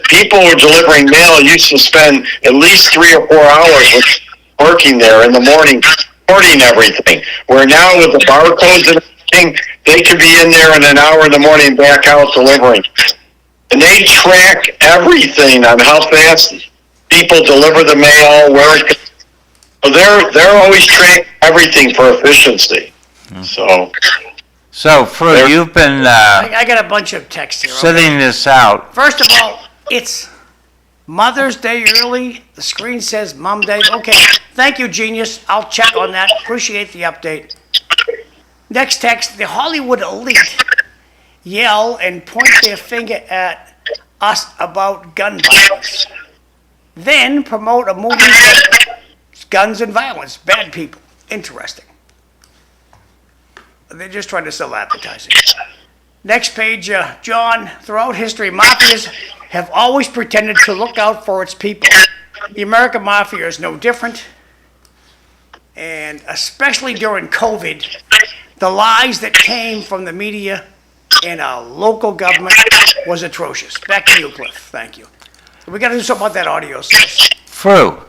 people who are delivering mail used to spend at least 3 or 4 hours working there in the morning, sorting everything. Where now with the barcodes and everything, they could be in there in an hour in the morning, back out delivering. And they track everything on how fast people deliver the mail, where it. So they're always tracking everything for efficiency. So, Fru, you've been I got a bunch of texts here. sitting this out. First of all, it's Mother's Day early. The screen says Mom Day. Okay, thank you, genius. I'll check on that. Appreciate the update. Next text, the Hollywood elite yell and point their finger at us about gun violence. Then promote a movie that guns and violence, bad people. Interesting. They're just trying to sell advertising. Next page, John, throughout history, mafias have always pretended to look out for its people. The American mafia is no different. And especially during COVID, the lies that came from the media and our local government was atrocious. Back to you, Cliff. Thank you. We got to do something about that audio source. Fru,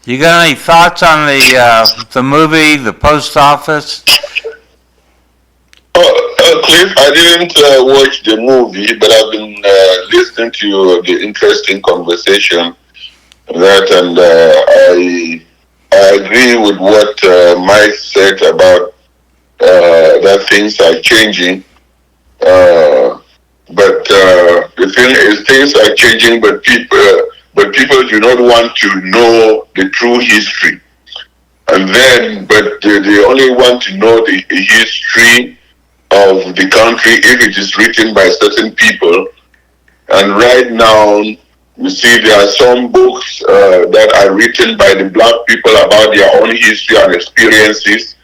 you got any thoughts on the movie, The Post Office? Cliff, I didn't watch the movie, but I've been listening to the interesting conversation that, and I agree with what Mike said about that things are changing. But the thing is, things are changing, but people do not want to know the true history. And then, but they only want to know the history of the country if it is written by certain people. And right now, you see, there are some books that are written by the black people about their own history and experiences.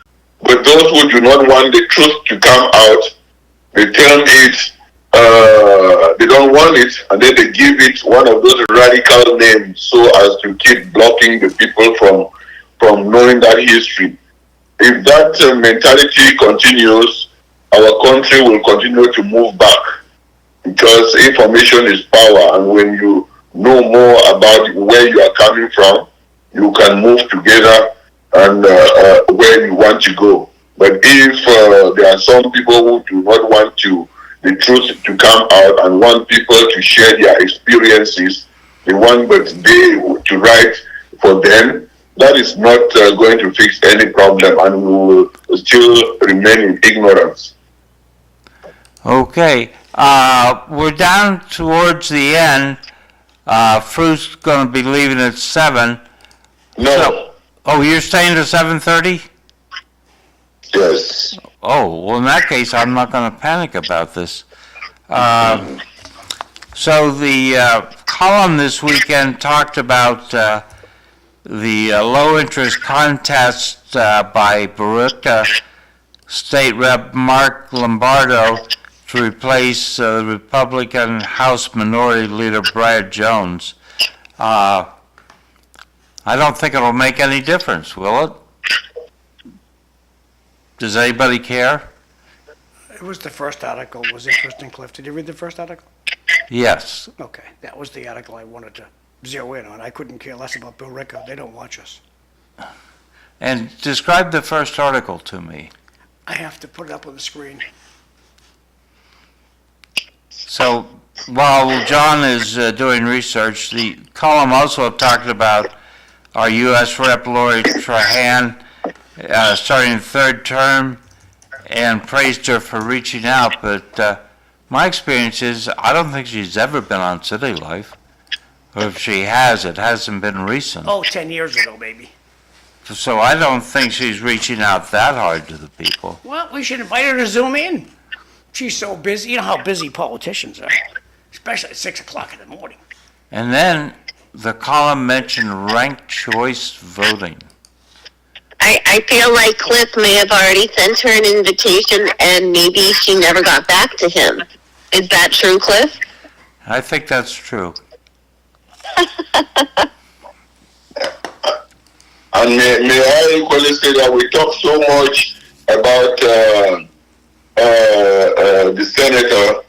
But those who do not want the truth to come out, they term it, they don't want it, and then they give it one of those radical names so as to keep blocking the people from knowing that history. If that mentality continues, our country will continue to move back, because information is power, and when you know more about where you are coming from, you can move together and where you want to go. But if there are some people who do not want the truth to come out and want people to share their experiences, they want but they to write for them, that is not going to fix any problem, and we will still remain in ignorance. Okay, we're down towards the end. Fru's going to be leaving at 7. No. Oh, you're staying to 7:30? Yes. Oh, well, in that case, I'm not going to panic about this. So the column this weekend talked about the low-interest contest by Baruch State Rep Mark Lombardo to replace Republican House Minority Leader Brad Jones. I don't think it'll make any difference, will it? Does anybody care? It was the first article. Was interesting, Cliff. Did you read the first article? Yes. Okay, that was the article I wanted to zero in on. I couldn't care less about Bill Ricker. They don't watch us. And describe the first article to me. I have to put it up on the screen. So while John is doing research, the column also talked about our U.S. Rep. Lori Trahan starting the third term and praised her for reaching out. But my experience is I don't think she's ever been on City Life. Or if she has, it hasn't been recent. Oh, 10 years ago, maybe. So I don't think she's reaching out that hard to the people. Well, we should invite her to Zoom in. She's so busy. You know how busy politicians are, especially at 6 o'clock in the morning. And then the column mentioned ranked choice voting. I feel like Cliff may have already sent her an invitation and maybe she never got back to him. Is that true, Cliff? I think that's true. I And may I equally say that we talk so much about the Senator,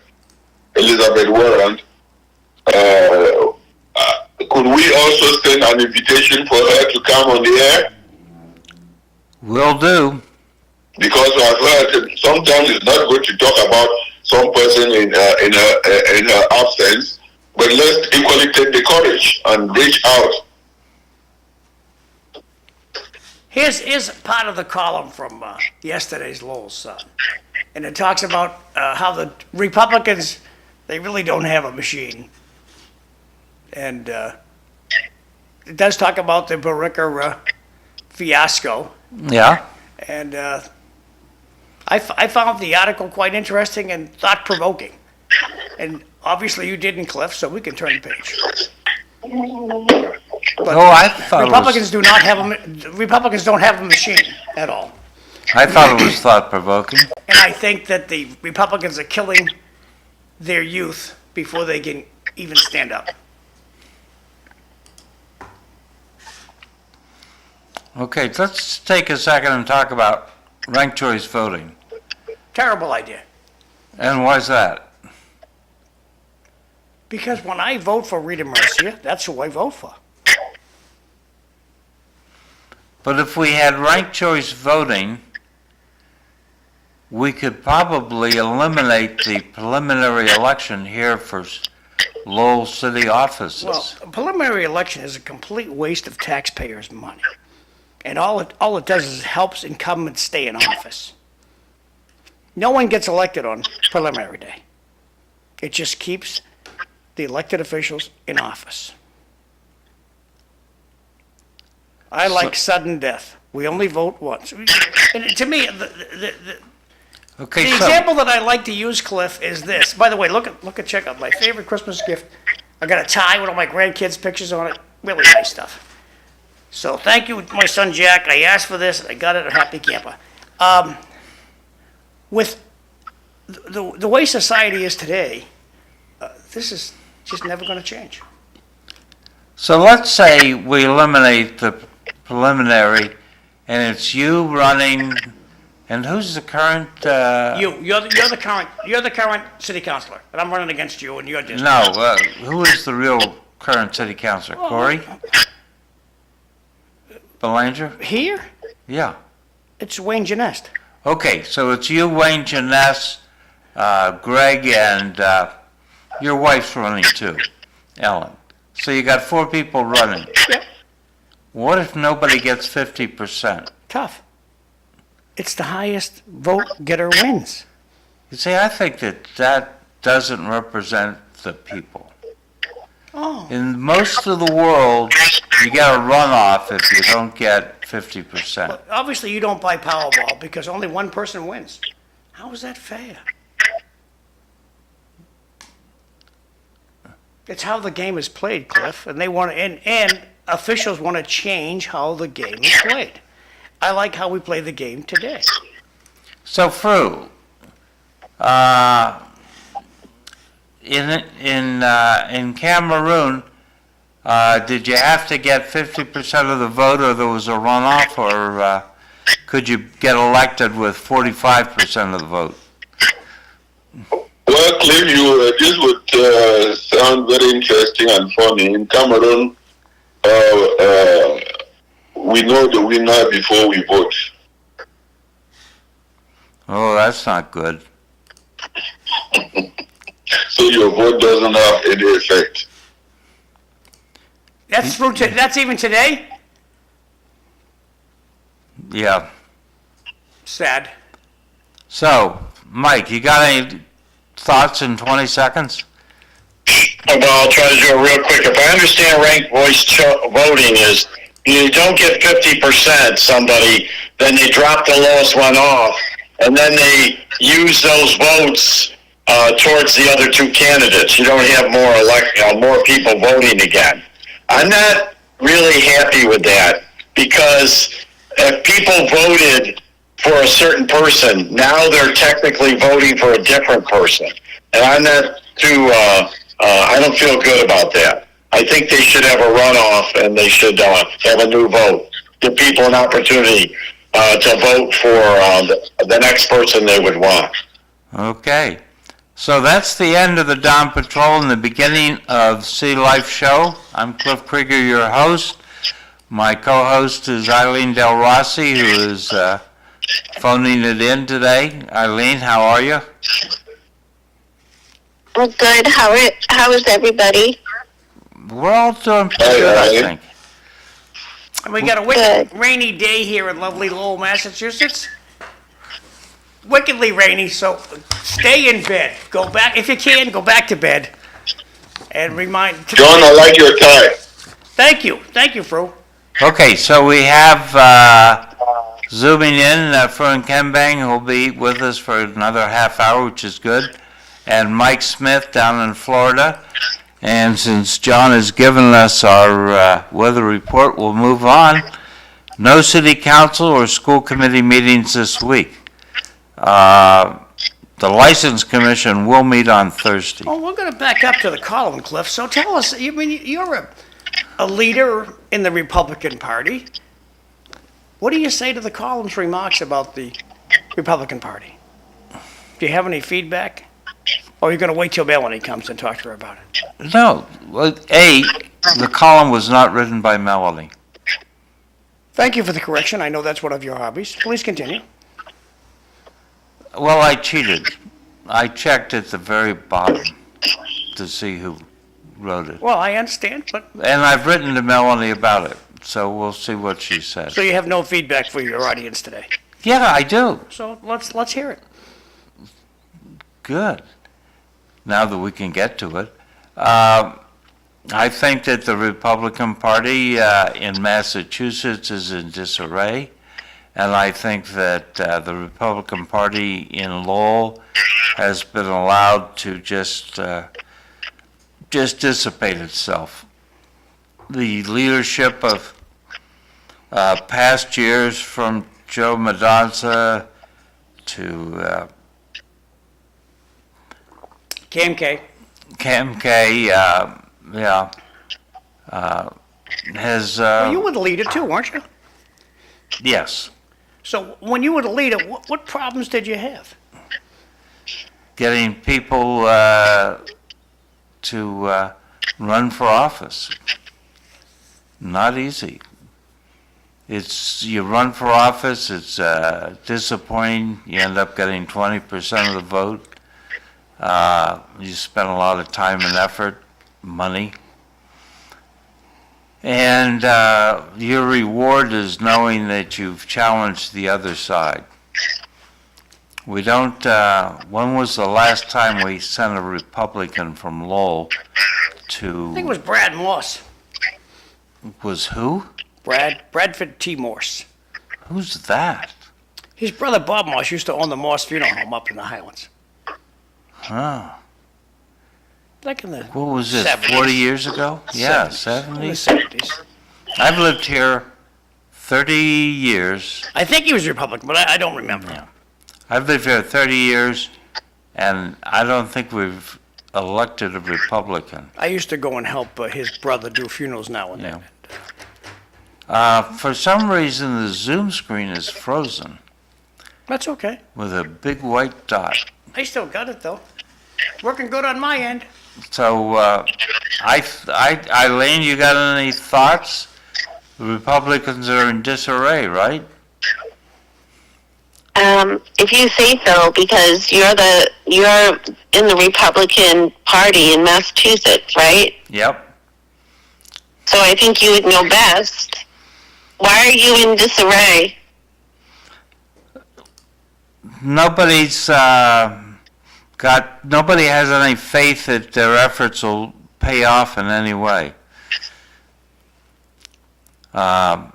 Elizabeth Warren. Could we also send an invitation for her to come on the air? Will do. Because I've heard sometimes it's not good to talk about some person in her absence, but let's equally take the courage and reach out. Here's part of the column from yesterday's Lowell Sun. And it talks about how the Republicans, they really don't have a machine. And it does talk about the Baricker fiasco. Yeah. And I found the article quite interesting and thought-provoking. And obviously you didn't, Cliff, so we can turn the page. But I thought Republicans Republicans don't have a machine at all. I thought it was thought-provoking. And I think that the Republicans are killing their youth before they can even stand up. Okay, let's take a second and talk about ranked choice voting. Terrible idea. And why's that? Because when I vote for Rita Mercia, that's who I vote for. But if we had ranked choice voting, we could probably eliminate the preliminary election here for Lowell city offices. Well, a preliminary election is a complete waste of taxpayers' money. And all it does is helps incumbents stay in office. No one gets elected on preliminary day. It just keeps the elected officials in office. I like sudden death. We only vote once. And to me, the example that I like to use, Cliff, is this. By the way, check out my favorite Christmas gift. I got a tie with all my grandkids' pictures on it. Really nice stuff. So thank you, my son Jack. I asked for this, and I got it at Happy Camper. With the way society is today, this is just never going to change. So let's say we eliminate the preliminary, and it's you running, and who's the current? You're the current city councilor, and I'm running against you in your district. No, who is the real current city councilor? Corey Belanger? Here, Yeah. it's Wayne Genest. Okay, so it's you, Wayne Janess, Greg, and your wife's running too, Ellen. So you got 4 people running. Yep. What if nobody gets 50%? Tough. It's the highest vote getter wins. You see, I think that doesn't represent the people. Oh. In most of the world, you get a runoff if you don't get 50%. But obviously, you don't buy Powerball because only one person wins. How is that fair? It's how the game is played, Cliff, and they want to, and officials want to change how the game is played. I like how we play the game today. So, Fru, in Cameroon, did you have to get 50% of the vote, or there was a runoff, or could you get elected with 45% of the vote? Well, Cliff, this would sound very interesting and funny. In Cameroon, we know the winner before we vote. Oh, that's not good. So your vote doesn't have any effect. That's through. That's even today. Yeah. Sad. So, Mike, you got any thoughts in 20 seconds? Well, I'll try to do it real quick. If I understand ranked voice voting is you don't get 50% somebody, then they drop the lowest one off, and then they use those votes towards the other 2 candidates. You don't have more people voting again. I'm not really happy with that because if people voted for a certain person, now they're technically voting for a different person. And I'm not too, I don't feel good about that. I think they should have a runoff and they should have a new vote. give people an opportunity to vote for the next person they would want. Okay. So that's the end of the Dawn Patrol and the beginning of Sea Life Show. I'm Cliff Krieger, your host. My co-host is Eileen Delrossi, who is phoning it in today. Eileen, how are you? Well, good. How is everybody? We're all doing pretty good, I think. And we got a wicked rainy day here in lovely Lowell, Massachusetts. Wickedly rainy, so stay in bed. Go back, if you can, go back to bed. And remind... John, I like your tie. Thank you, Fru. Okay, so we have zooming in Fru Nkimbeng, who will be with us for another half hour, which is good, and Mike Smith down in Florida. And since John has given us our weather report, we'll move on. No city council or school committee meetings this week. The License Commission will meet on Thursday. Well, we're going to back up to the column, Cliff. So tell us, I mean, you're a leader in the Republican Party. What do you say to the column's remarks about the Republican Party? Do you have any feedback? Or are you going to wait till Melanie comes and talk to her about it? No. Well, the column was not written by Melanie. Thank you for the correction. I know that's one of your hobbies. Please continue. Well, I cheated. I checked at the very bottom to see who wrote it. Well, I understand, but... And I've written to Melanie about it, so we'll see what she says. So you have no feedback for your audience today? Yeah, I do. So let's hear it. Good. Now that we can get to it. I think that the Republican Party in Massachusetts is in disarray. And I think that the Republican Party in Lowell has been allowed to just dissipate itself. The leadership of past years, from Joe McDonough to KMK. Has... Well, you were the leader too, weren't you? Yes. So when you were the leader, what problems did you have? Getting people to run for office. Not easy. You run for office, it's disappointing. You end up getting 20% of the vote. You spend a lot of time and effort, money. And your reward is knowing that you've challenged the other side. We don't, when was the last time we sent a Republican from Lowell to... I think it was Brad Morse. Was who? Bradford T. Morse. Who's that? His brother Bob Morse used to own the Morse Funeral Home up in the Highlands. Huh. Like in the What was this, 70s. 40 years ago? Yeah, 70s. In the 70s. 70s. I've lived here 30 years. I think he was Republican, but I don't remember. Yeah. I've lived here 30 years, and I don't think we've elected a Republican. I used to go and help his brother do funerals now and then. For some reason, the Zoom screen is frozen That's okay. with a big white dot. I still got it though. Working good on my end. So, Eileen, you got any thoughts? The Republicans are in disarray, right? If you say so, because you're in the Republican Party in Massachusetts, right? Yep. So I think you would know best. Why are you in disarray? Nobody has any faith that their efforts will pay off in any way. For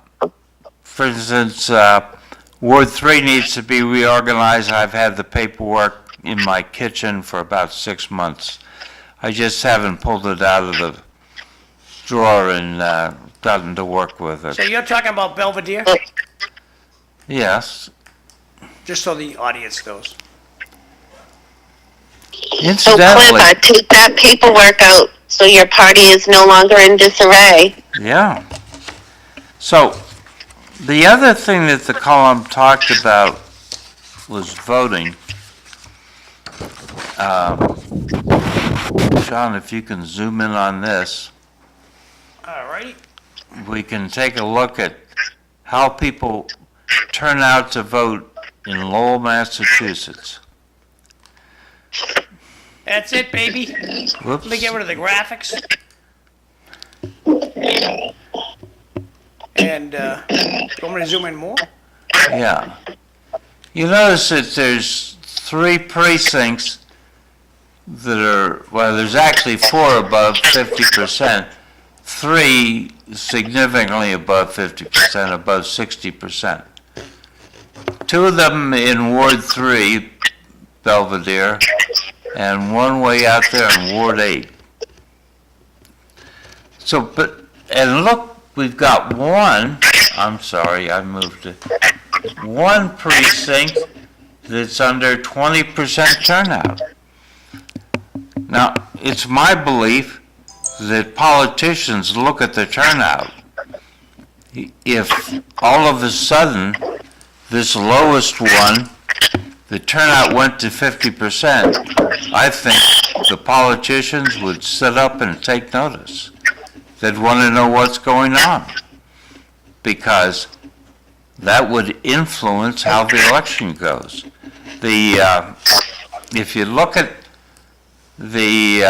instance, Ward 3 needs to be reorganized. I've had the paperwork in my kitchen for about 6 months. I just haven't pulled it out of the drawer and gotten to work with So it. you're talking about Belvedere? Yes. Just so the audience knows. So Incidentally, Cliff, take that paperwork out so your party is no longer in disarray. yeah. So, The other thing that the column talked about was voting. John, if you can zoom in on this, All righty. we can take a look at how people turn out to vote in Lowell, Massachusetts. That's it, baby. Whoops. Let me get rid of the graphics. And, you want me to zoom in more? Yeah. You notice that there's 3 precincts that are, well, there's actually 4 above 50%, 3 significantly above 50%, above 60%. 2 of them in Ward 3, Belvedere, and 1 way out there in Ward 8. So, but, and look, we've got 1, I'm sorry, I moved it, 1 precinct that's under 20% turnout. Now, it's my belief that politicians look at the turnout. If all of a sudden, this lowest one, the turnout went to 50%, I think the politicians would sit up and take notice. They'd want to know what's going on, because that would influence how the election goes. If you look at the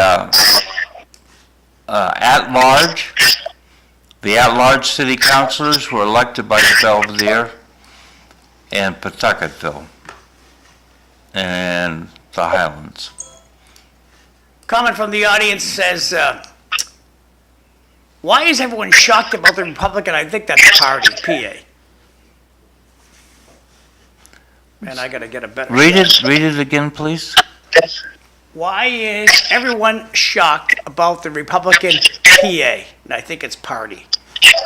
at-large city councilors were elected by the Belvedere and Pawtucketville and the Highlands. Comment from the audience says, why is everyone shocked about the Republican? I think that's party, PA. Man, I gotta get a better. Read it again, please. Why is everyone shocked about the Republican PA? And I think it's party.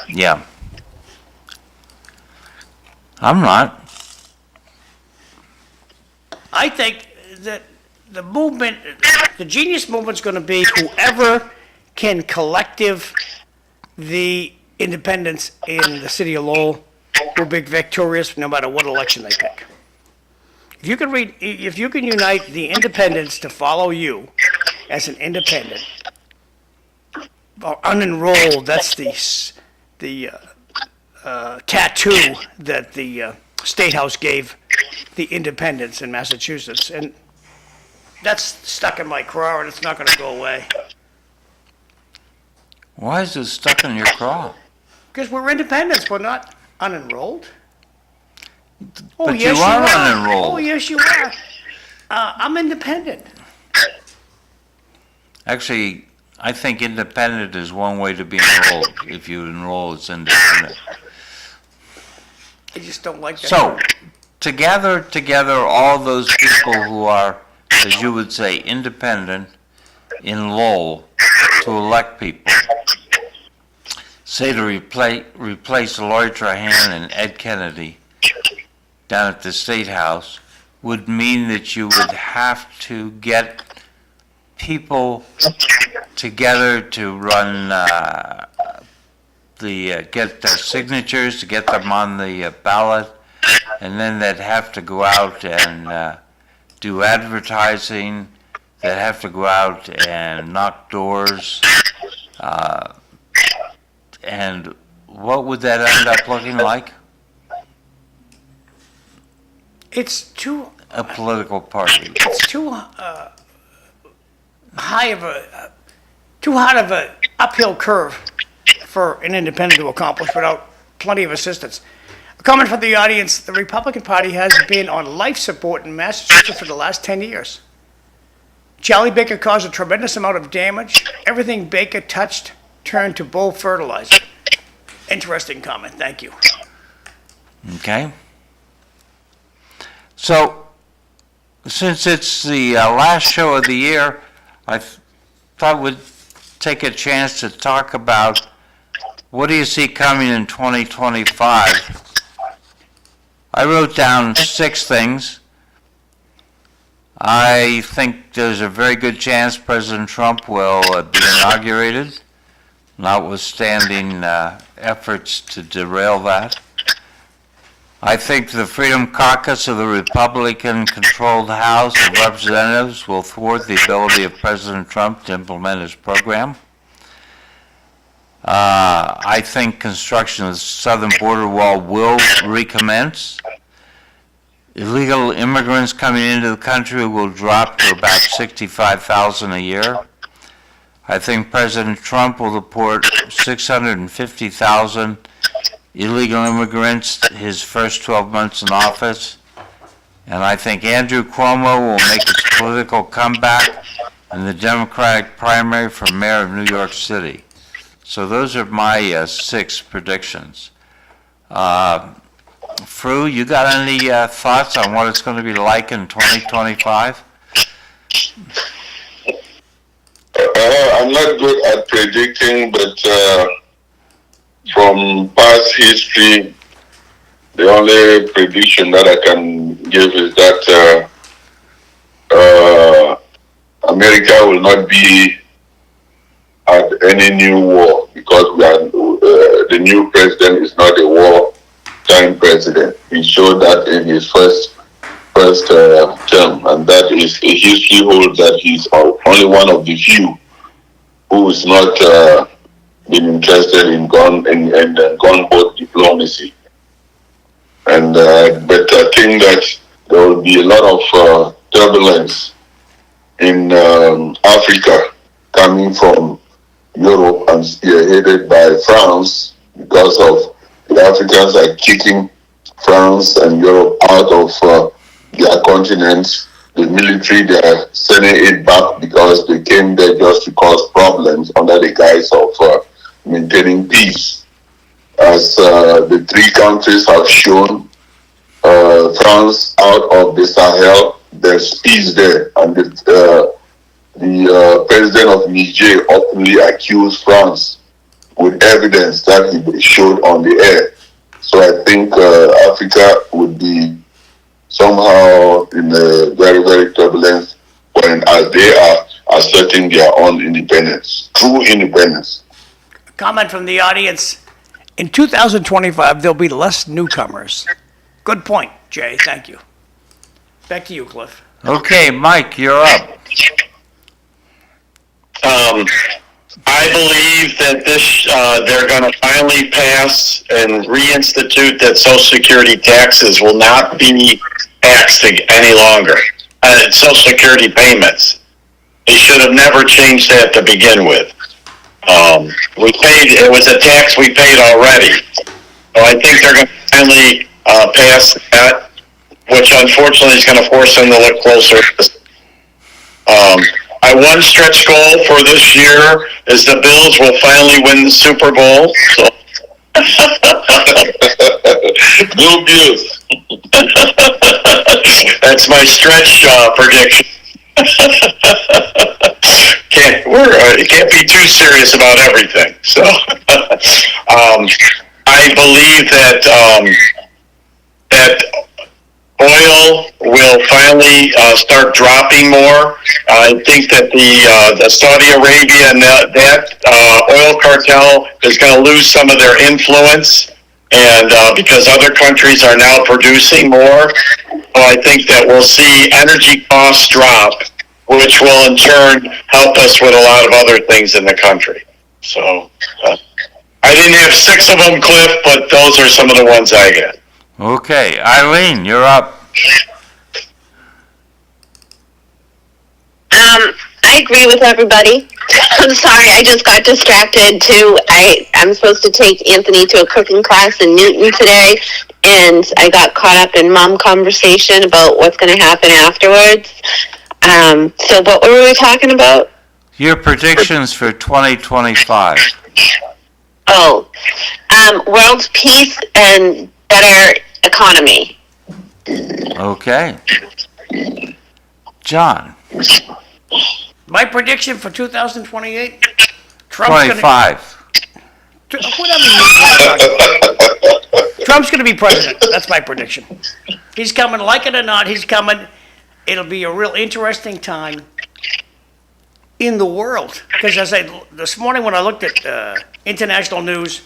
Yeah. I'm not. I think that the movement, the genius movement's gonna be whoever can collective the independents in the city of Lowell will be victorious no matter what election they pick. If you can unite the independents to follow you as an independent, or unenrolled, that's the tattoo that the State House gave the independents in Massachusetts, and that's stuck in my craw and it's not gonna go away. Why is it stuck in your craw? Because we're independents, we're not unenrolled. Oh, But yes, you are Oh, unenrolled. yes, you are. I'm independent. Actually, I think independent is one way to be enrolled. If you enroll as independent. I just don't like that. So, to gather together all those people who are, as you would say, independent in Lowell to elect people, say to replace Lloyd Trahan and Ed Kennedy down at the State House, would mean that you would have to get people together to run get their signatures, to get them on the ballot, and then they'd have to go out and do advertising, they'd have to go out and knock doors, and what would that end up looking like? It's too A political party. it's too hard of a uphill curve for an independent to accomplish without plenty of assistance. A comment from the audience: the Republican Party has been on life support in Massachusetts for the last 10 years. Charlie Baker caused a tremendous amount of damage. Everything Baker touched turned to bull fertilizer. Interesting comment. Thank you. Okay. So, since it's the last show of the year, I thought we'd take a chance to talk about what do you see coming in 2025. I wrote down 6 things. I think there's a very good chance President Trump will be inaugurated, notwithstanding efforts to derail that. I think the Freedom Caucus of the Republican-controlled House of Representatives will thwart the ability of President Trump to implement his program. I think construction of the southern border wall will recommence. Illegal immigrants coming into the country will drop to about 65,000 a year. I think President Trump will deport 650,000 illegal immigrants his first 12 months in office. And I think Andrew Cuomo will make his political comeback in the Democratic primary for mayor of New York City. So those are my 6 predictions. Fru, you got any thoughts on what it's going to be like in 2025? I'm not good at predicting, but from past history, the only prediction that I can give is that America will not be at any new war, because the new president is not a war-time president. He showed that in his first term, and that is a history holds that he's only one of the few who is not been interested in gunboat diplomacy. And but I think that there will be a lot of turbulence in Africa coming from Europe and spearheaded by France, because of the Africans are kicking France and Europe out of their continent. The military, they are sending it back because they came there just to cause problems under the guise of maintaining peace. As the 3 countries have shown, France out of the Sahel, there's peace there, and the president of Niger openly accused France with evidence that he showed on the air. So I think Africa would be somehow in a very, very turbulent when as they are asserting their own independence, true independence. Comment from the audience. In 2025, there'll be less newcomers. Good point, Jay. Thank you. Back to you, Cliff. Okay, Mike, you're up. I believe that they're going to finally pass and reinstitute that Social Security taxes will not be taxed any longer. Social Security payments. They should have never changed that to begin with. It was a tax we paid already. So I think they're going to finally pass that, which unfortunately is going to force them to look closer. One stretch goal for this year is the Bills will finally win the Super Bowl. So. Go Bills. That's my stretch prediction. Can't be too serious about everything. So I believe that oil will finally start dropping more. I think that the Saudi Arabia and that oil cartel is going to lose some of their influence, and because other countries are now producing more, I think that we'll see energy costs drop, which will in turn help us with a lot of other things in the country. So I didn't have 6 of them, Cliff, but those are some of the ones I had. Okay, Eileen, you're up. I agree with everybody. I'm sorry, I just got distracted too. I'm supposed to take Anthony to a cooking class in Newton today, and I got caught up in mom conversation about what's going to happen afterwards. So what were we talking about? Your predictions for 2025. Oh, world peace and better economy. Okay. John. My prediction for 2028? 25. Trump's going to be president. That's my prediction. He's coming, like it or not, he's coming. It'll be a real interesting time in the world. Because as I this morning when I looked at international news,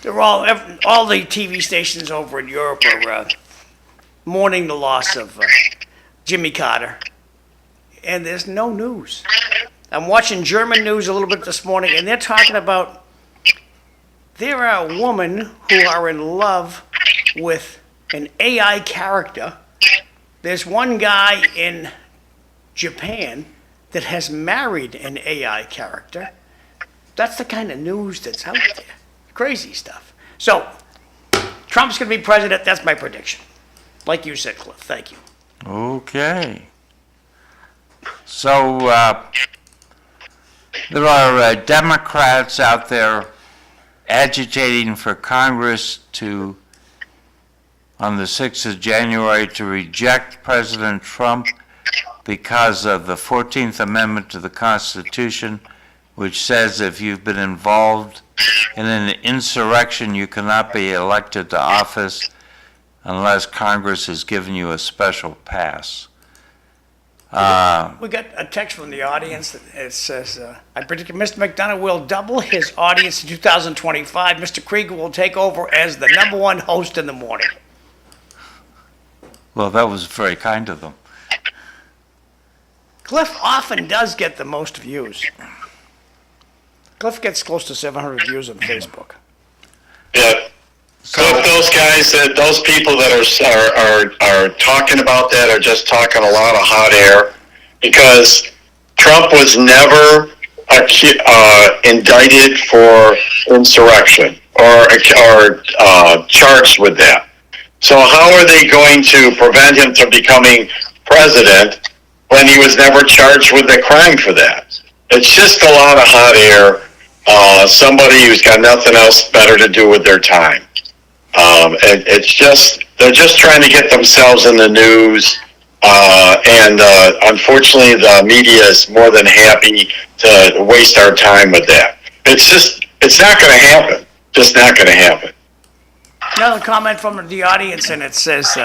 they're all the TV stations over in Europe are mourning the loss of Jimmy Carter, and there's no news. I'm watching German news a little bit this morning, and they're talking about there are women who are in love with an AI character. There's one guy in Japan that has married an AI character. That's the kind of news that's out there. Crazy stuff. So, Trump's going to be president. That's my prediction. Like you said, Cliff. Thank you. Okay. So, there are Democrats out there agitating for Congress to, on the 6th of January, to reject President Trump because of the 14th Amendment to the Constitution, which says if you've been involved in an insurrection, you cannot be elected to office unless Congress has given you a special pass. We got a text from the audience that says, I predict Mr. McDonough will double his audience in 2025. Mr. Krieger will take over as the #1 host in the morning. Well, that was very kind of them. Cliff often does get the most views. Cliff gets close to 700 views on Facebook. Yeah. So those guys, those people that are talking about that are just talking a lot of hot air, because Trump was never indicted for insurrection or charged with that. So how are they going to prevent him from becoming president when he was never charged with a crime for that? It's just a lot of hot air. Somebody who's got nothing else better to do with their time. They're just trying to get themselves in the news, and unfortunately the media is more than happy to waste our time with that. It's not going to happen. Just not going to happen. Another comment from the audience, and it says,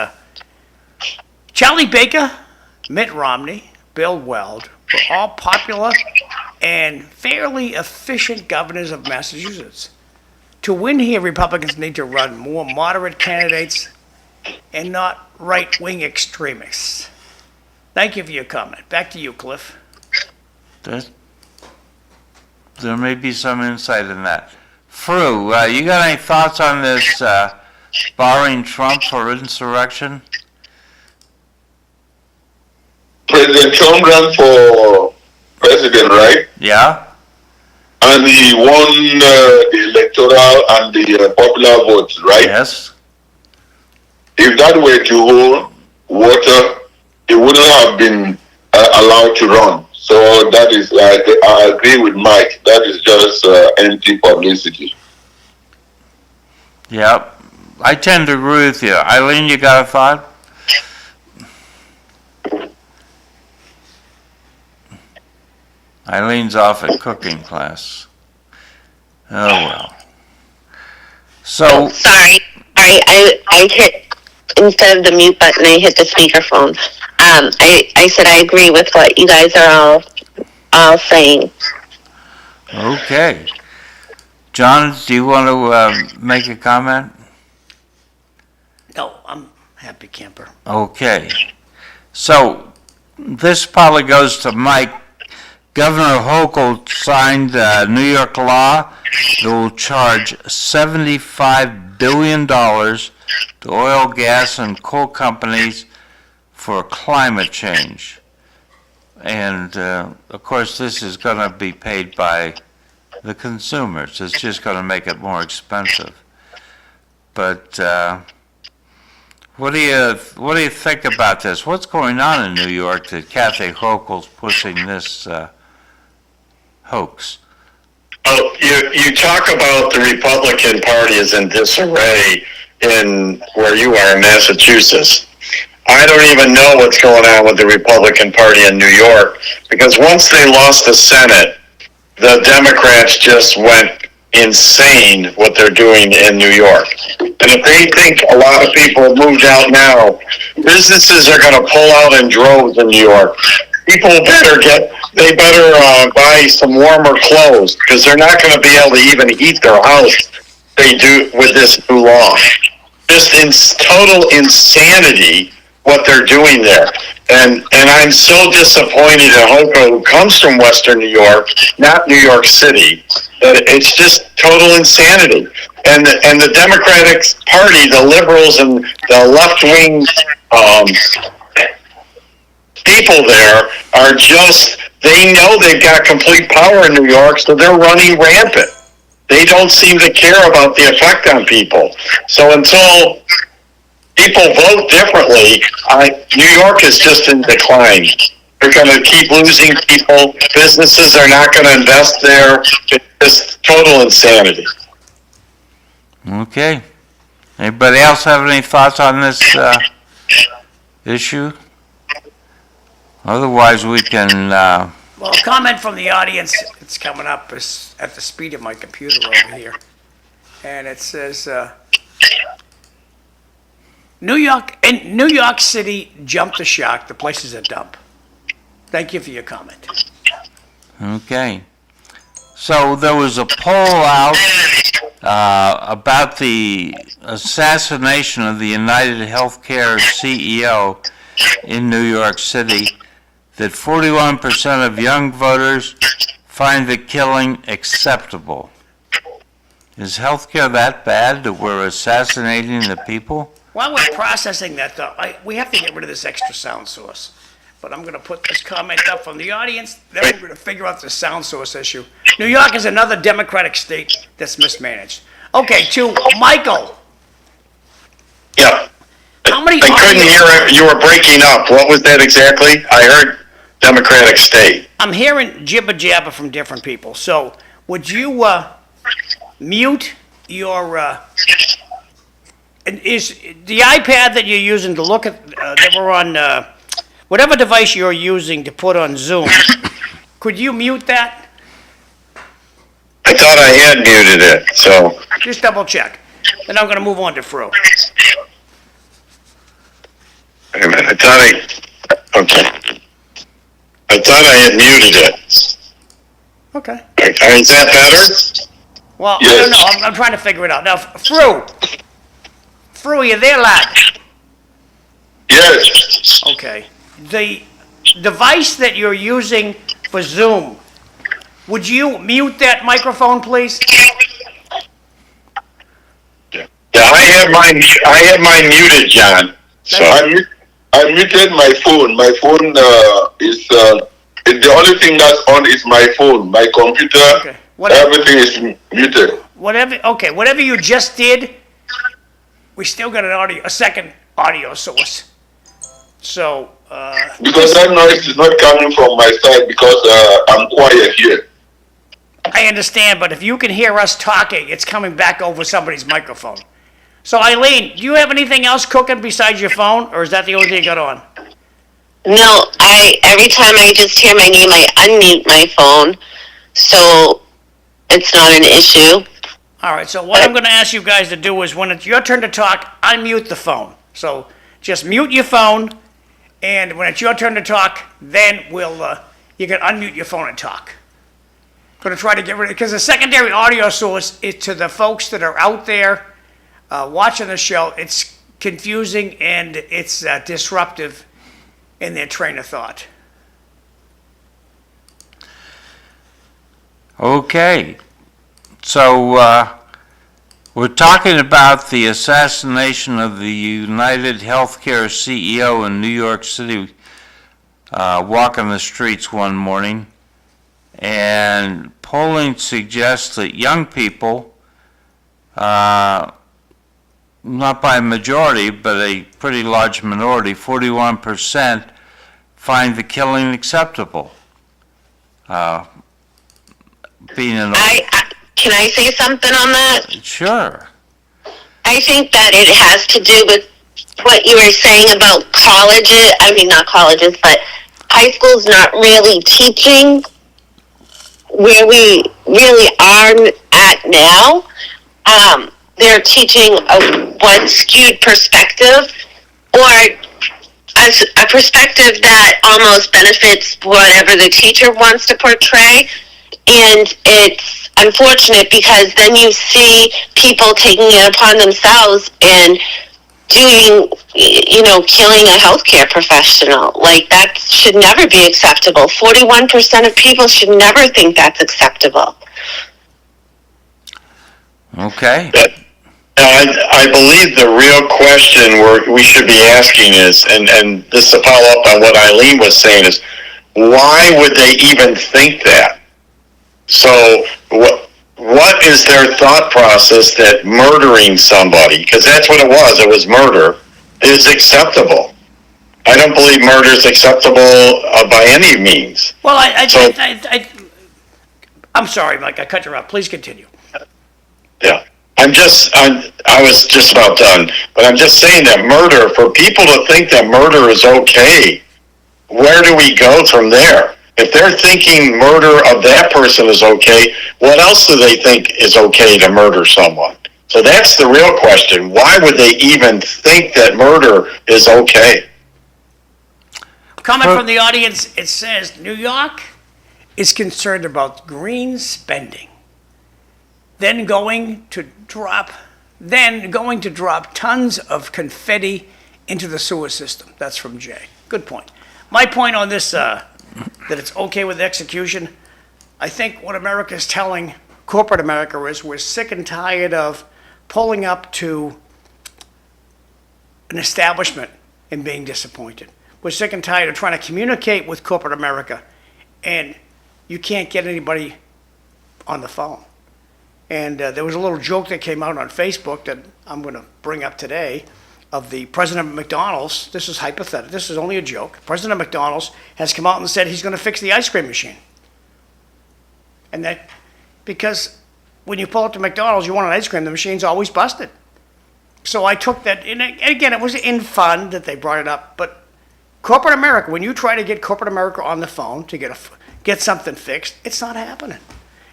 Charlie Baker, Mitt Romney, Bill Weld were all popular and fairly efficient governors of Massachusetts. To win here, Republicans need to run more moderate candidates and not right-wing extremists. Thank you for your comment. Back to you, Cliff. There may be some insight in that. Fru, you got any thoughts on this barring Trump for insurrection? President Trump ran for president, right? Yeah? And he won the electoral and the popular votes, right? Yes. If that were to hold water, he wouldn't have been allowed to run. So that is, I agree with Mike, that is just empty publicity. Yeah, I tend to agree with you. Eileen, you got a thought? Eileen's off at cooking class. Oh, well. So, Sorry, I hit, instead of the mute button, I hit the speakerphone. I said I agree with what you guys are all saying. okay. John, do you want to make a comment? No, I'm happy camper. Okay. So, this probably goes to Mike. Governor Hochul signed a New York law that will charge $75 billion to oil, gas, and coal companies for climate change. And, of course, this is going to be paid by the consumers. It's just going to make it more expensive. But what do you think about this? What's going on in New York that Kathy Hochul's pushing this hoax? Oh, you talk about the Republican Party is in disarray in where you are in Massachusetts. I don't even know what's going on with the Republican Party in New York, because once they lost the Senate, the Democrats just went insane what they're doing in New York. And if they think a lot of people have moved out now, businesses are going to pull out in droves in New York. People better buy some warmer clothes, because they're not going to be able to even heat their house they do with this new law. Just total insanity what they're doing there. And I'm so disappointed in Hoka, who comes from Western New York, not New York City, that it's just total insanity. And the Democratic Party, the liberals and the left-wing people there are just, they know they've got complete power in New York, so they're running rampant. They don't seem to care about the effect on people. So until people vote differently, New York is just in decline. They're going to keep losing people. Businesses are not going to invest there. It's just total insanity. Okay. Anybody else have any thoughts on this issue? Otherwise, we can... Well, a comment from the audience, it's coming up is at the speed of my computer over here. And it says, New York City jumped the shark. The place is a dump. Thank you for your comment. Okay. So there was a poll out about the assassination of the United Healthcare CEO in New York City, that 41% of young voters find the killing acceptable. Is healthcare that bad that we're assassinating the people? While we're processing that, though, we have to get rid of this extra sound source. But I'm going to put this comment up from the audience, then we're going to figure out the sound source issue. New York is another Democratic state that's mismanaged. Okay, to Michael. Yeah. How many I couldn't hear it. You were breaking up. What was that exactly? I heard Democratic state. I'm hearing jibber jabber from different people. So would you mute your... is the iPad that you're using to look at, that we're on, whatever device you're using to put on Zoom, could you mute that? I thought I had muted it, so. Just double check. Then I'm going to move on to Fru. Wait a minute. Okay. I thought I had muted it. Okay. Is that better? Well, Yes. I don't know. I'm trying to figure it out. Now, Fru, you there, lad? Yes. Okay. The device that you're using for Zoom, would you mute that microphone, please? Yeah, I have mine muted, John. So I muted my phone. My phone is the only thing that's on is my phone. My computer, Okay. Whatever. everything is muted. Whatever you just did, we still got a second audio source. So, Because that noise is not coming from my side because I'm quiet here. I understand, but if you can hear us talking, it's coming back over somebody's microphone. So, Eileen, do you have anything else cooking besides your phone, or is that the only thing you got on? No, every time I just hear my name, I unmute my phone, so it's not an issue. All right, so what I'm going to ask you guys to do is when it's your turn to talk, unmute the phone. So just mute your phone, and when it's your turn to talk, then you can unmute your phone and talk. Going to try to get rid of it, because the secondary audio source is to the folks that are out there watching the show. It's confusing and it's disruptive in their train of thought. Okay. So we're talking about the assassination of the United Healthcare CEO in New York City, walking the streets one morning. And polling suggests that young people, not by a majority, but a pretty large minority, 41%, find the killing acceptable. Being an Can I say something on that? Sure. I think that it has to do with what you were saying about colleges. I mean, not colleges, but high school's not really teaching where we really are at now. They're teaching one skewed perspective, or a perspective that almost benefits whatever the teacher wants to portray. And it's unfortunate because then you see people taking it upon themselves and doing, killing a healthcare professional. Like, that should never be acceptable. 41% of people should never think that's acceptable. Okay. I believe the real question we should be asking is, and this is a follow-up on what Eileen was saying, is why would they even think that? So what is their thought process that murdering somebody, because that's what it was murder, is acceptable? I don't believe murder is acceptable by any means. Well, I'm sorry, Mike, I cut you off. Please continue. Yeah. I was just about done, but I'm just saying that murder, for people to think that murder is okay, where do we go from there? If they're thinking murder of that person is okay, what else do they think is okay to murder someone? So that's the real question. Why would they even think that murder is okay? Comment from the audience, it says, New York is concerned about green spending. Then going to drop tons of confetti into the sewer system. That's from Jay. Good point. My point on this, that it's okay with execution, I think what America is telling corporate America is we're sick and tired of pulling up to an establishment and being disappointed. We're sick and tired of trying to communicate with corporate America, and you can't get anybody on the phone. And there was a little joke that came out on Facebook that I'm going to bring up today of the president of McDonald's. This is hypothetical. This is only a joke. President of McDonald's has come out and said he's going to fix the ice cream machine. And that because when you pull up to McDonald's, you want an ice cream, the machine's always busted. So I took that, and again, it was in fun that they brought it up, but corporate America, when you try to get corporate America on the phone to get something fixed, it's not happening.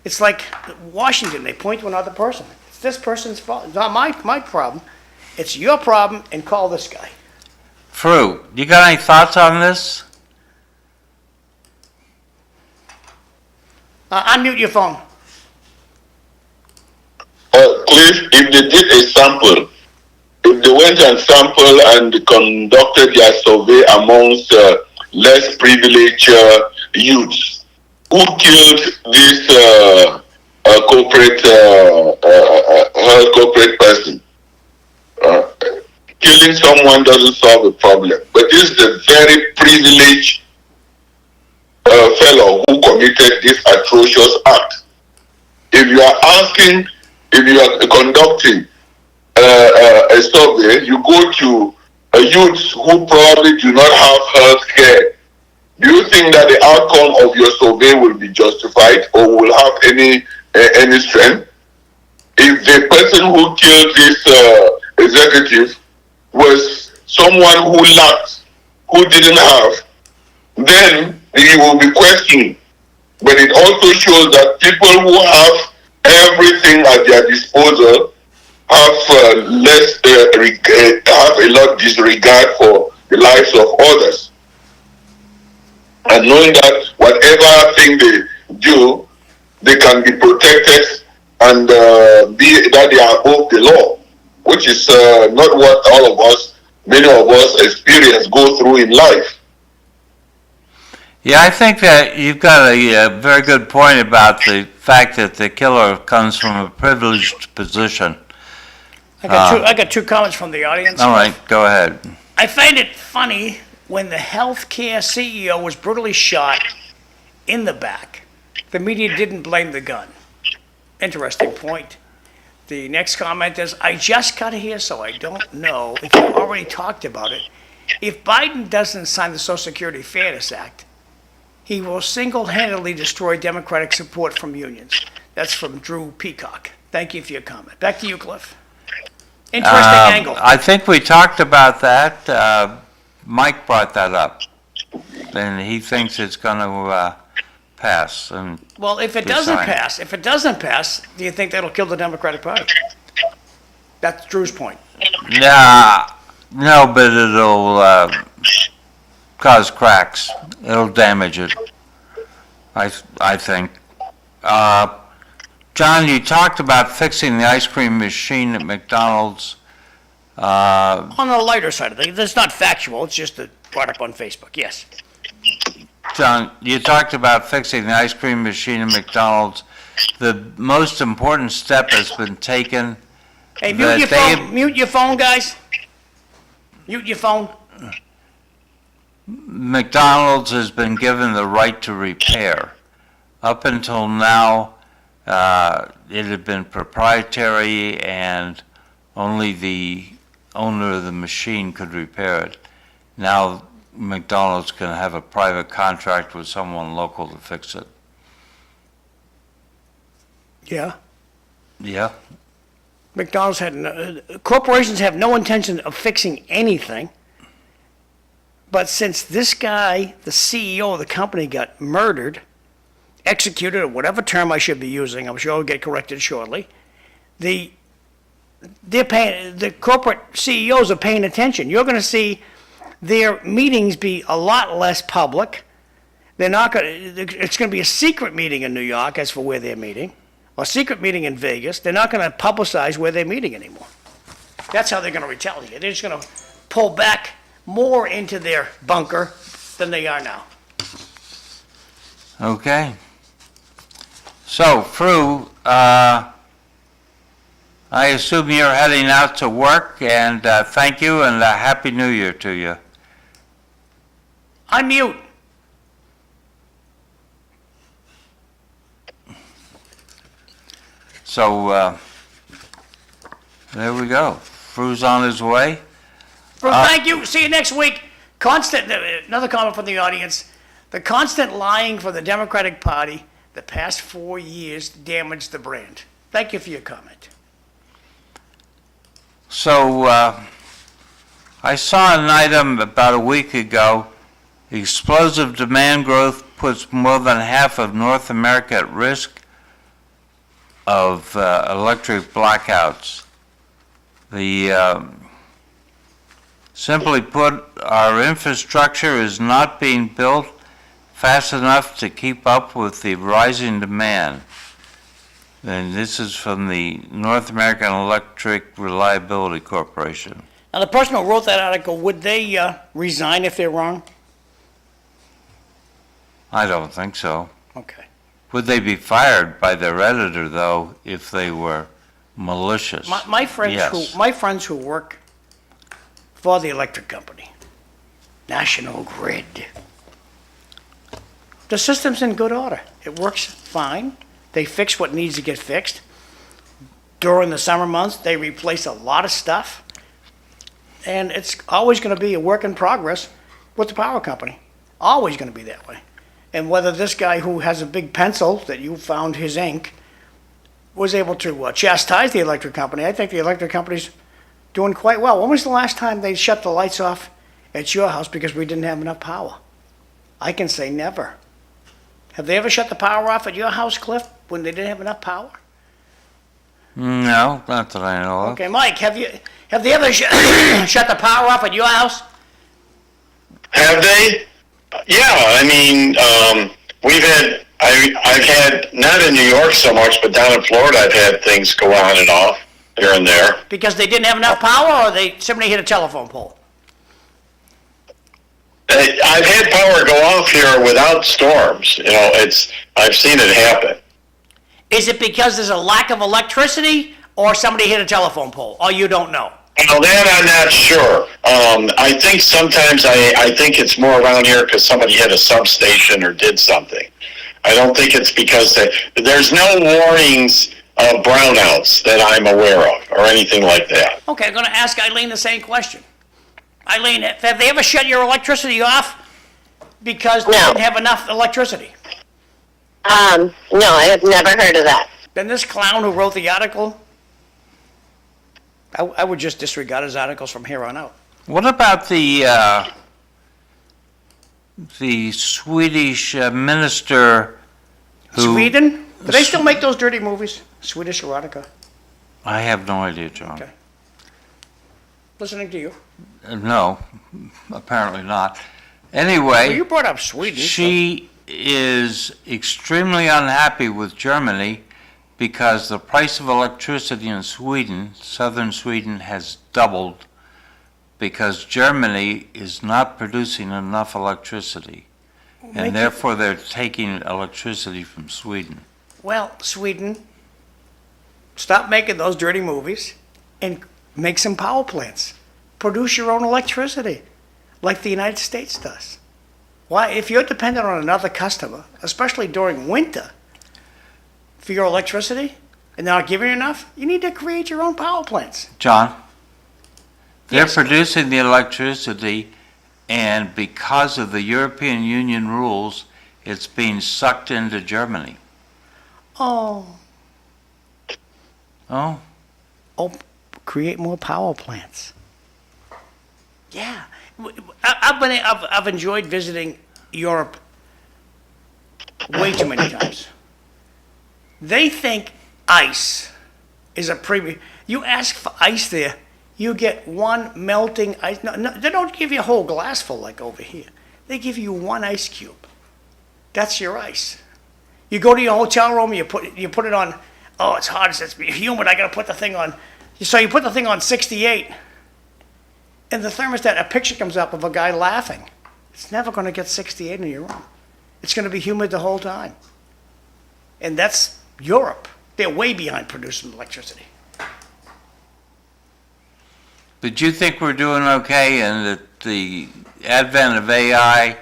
It's like Washington, they point to another person. It's this person's fault. It's not my problem. It's your problem, and call this guy. Fru, you got any thoughts on this? Unmute your phone. Cliff, if they did a sample, if they went and sampled and conducted their survey amongst less privileged youths, who killed this corporate person? Killing someone doesn't solve a problem. But this is a very privileged fellow who committed this atrocious act. If you are conducting a survey, you go to youths who probably do not have health care. Do you think that the outcome of your survey will be justified or will have any strength? If the person who killed this executive was someone who lacked, who didn't have, then he will be questioned. But it also shows that people who have everything at their disposal have have a lot of disregard for the lives of others. And knowing that whatever thing they do, they can be protected and that they are above the law, which is not what many of us experience, go through in life. Yeah, I think that you've got a very good point about the fact that the killer comes from a privileged position. I got two comments from the audience. All right, go ahead. I find it funny when the healthcare CEO was brutally shot in the back. The media didn't blame the gun. Interesting point. The next comment is, I just got here, so I don't know if you already talked about it. If Biden doesn't sign the Social Security Fairness Act, he will single-handedly destroy Democratic support from unions. That's from Drew Peacock. Thank you for your comment. Back to you, Cliff. Interesting angle. I think we talked about that. Mike brought that up, and he thinks it's going to pass. And well, if it doesn't pass, do you think that'll kill the Democratic Party? That's Drew's point. No, but it'll cause cracks. It'll damage it. I think. John, you talked about fixing the ice cream machine at McDonald's. On the lighter side of things, that's not factual, it's just brought up on Facebook, yes. John, you talked about fixing the ice cream machine at McDonald's. The most important step has been taken. Hey, mute your phone, guys. Mute your phone. McDonald's has been given the right to repair. Up until now, it had been proprietary and only the owner of the machine could repair it. Now McDonald's can have a private contract with someone local to fix it. Yeah. Yeah? McDonald's corporations have no intention of fixing anything. But since this guy, the CEO of the company, got murdered, executed, or whatever term I should be using, I'm sure I'll get corrected shortly, the corporate CEOs are paying attention. You're going to see their meetings be a lot less public. It's going to be a secret meeting in New York as for where they're meeting, or a secret meeting in Vegas. They're not going to publicize where they're meeting anymore. That's how they're going to retaliate. They're just going to pull back more into their bunker than they are now. Okay. So, Fru, I assume you're heading out to work, and thank you, and Happy New Year to you. Unmute. So, there we go. Fru's on his way. Fru, thank you. See you next week. Another comment from the audience. The constant lying for the Democratic Party the past 4 years damaged the brand. Thank you for your comment. So, I saw an item about a week ago. Explosive demand growth puts more than half of North America at risk of electric blackouts. Simply put, our infrastructure is not being built fast enough to keep up with the rising demand. And this is from the North American Electric Reliability Corporation. Now, the person who wrote that article, would they resign if they're wrong? I don't think so. Okay. Would they be fired by their editor, though, if they were malicious? My friends Yes. who work for the electric company, National Grid, the system's in good order. It works fine. They fix what needs to get fixed. During the summer months, they replace a lot of stuff. And it's always going to be a work in progress with the power company. Always going to be that way. And whether this guy who has a big pencil that you found his ink was able to chastise the electric company, I think the electric company's doing quite well. When was the last time they shut the lights off at your house because we didn't have enough power? I can say never. Have they ever shut the power off at your house, Cliff, when they didn't have enough power? No, not that I know of. Okay, Mike, have they ever shut the power off at your house? Have they? Yeah, I mean, I've had, not in New York so much, but down in Florida, I've had things go on and off here and there. Because they didn't have enough power, or somebody hit a telephone pole? I've had power go off here without storms. You know, I've seen it happen. Is it because there's a lack of electricity, or somebody hit a telephone pole, or you don't know? Well, that I'm not sure. I think sometimes I think it's more around here because somebody hit a substation or did something. I don't think it's because there's no warnings of brownouts that I'm aware of or anything like that. Okay, I'm going to ask Eileen the same question. Eileen, have they ever shut your electricity off because they didn't have enough electricity? No, I have never heard of that. Then this clown who wrote the article, I would just disregard his articles from here on out. What about the Swedish minister who... Sweden? Do they still make those dirty movies? Swedish erotica? I have no idea, John. Okay. Listening to you. No, apparently not. Anyway... Well, you brought up Sweden. She is extremely unhappy with Germany because the price of electricity in Sweden, southern Sweden, has doubled because Germany is not producing enough electricity. And therefore, they're taking electricity from Sweden. Well, Sweden, stop making those dirty movies and make some power plants. Produce your own electricity, like the United States does. Why, if you're dependent on another customer, especially during winter, for your electricity, and they're not giving you enough, you need to create your own power plants. John? They're Yes. producing the electricity, and because of the European Union rules, it's being sucked into Germany. Oh, Oh, create more power plants. Yeah, I've enjoyed visiting Europe way too many times. They think ice is a premium. You ask for ice there, you get one melting ice. No, they don't give you a whole glass full like over here. They give you one ice cube. That's your ice. You go to your hotel room, you put it on. Oh, it's hot. It's humid. I gotta put the thing on. So you put the thing on 68, and the thermostat. A picture comes up of a guy laughing. It's never gonna get 68 in your room. It's gonna be humid the whole time. And that's Europe. They're way behind producing electricity. but you think we're doing okay and that the advent of AI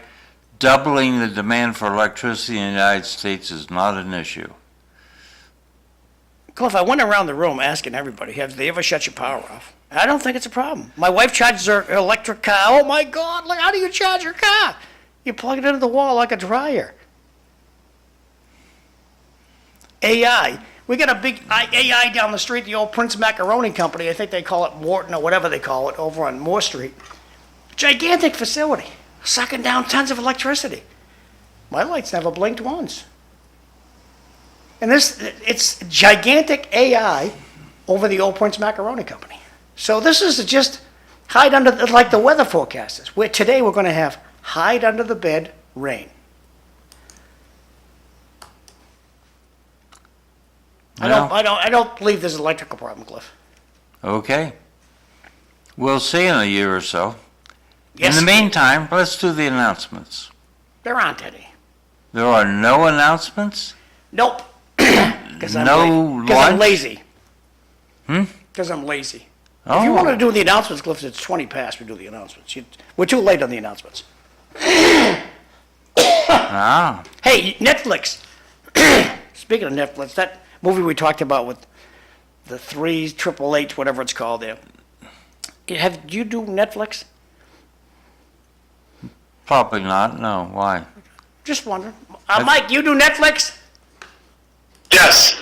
doubling the demand for electricity in the United States is not an issue? Cliff, I went around the room asking everybody, have they ever shut your power off? I don't think it's a problem. My wife charges her electric car. Oh my God, like, how do you charge your car? You plug it into the wall like a dryer. AI. We got a big AI down the street, the old Prince Macaroni Company. I think they call it Morton or whatever they call it over on Moore Street. Gigantic facility, sucking down tons of electricity. My lights never blinked once. And it's gigantic AI over the old Prince Macaroni Company. So this is just hide under, like the weather forecasters. Today we're going to have hide under the bed rain. I don't believe there's an electrical problem, Cliff. Okay. We'll see in a year or so. Yes, In the meantime, let's do the announcements. there aren't any. There are no announcements? Nope. Because I'm, No I'm lunch? lazy. Hmm? Because I'm lazy. Oh. If you want to do the announcements, Cliff, it's 20 past we do the announcements. We're too late on the announcements. Ah, Hey, Netflix. Speaking of Netflix, that movie we talked about with the 3 888, whatever it's called there. Do you do Netflix? probably not, no, why? Just wondering. Mike, you do Netflix? Yes.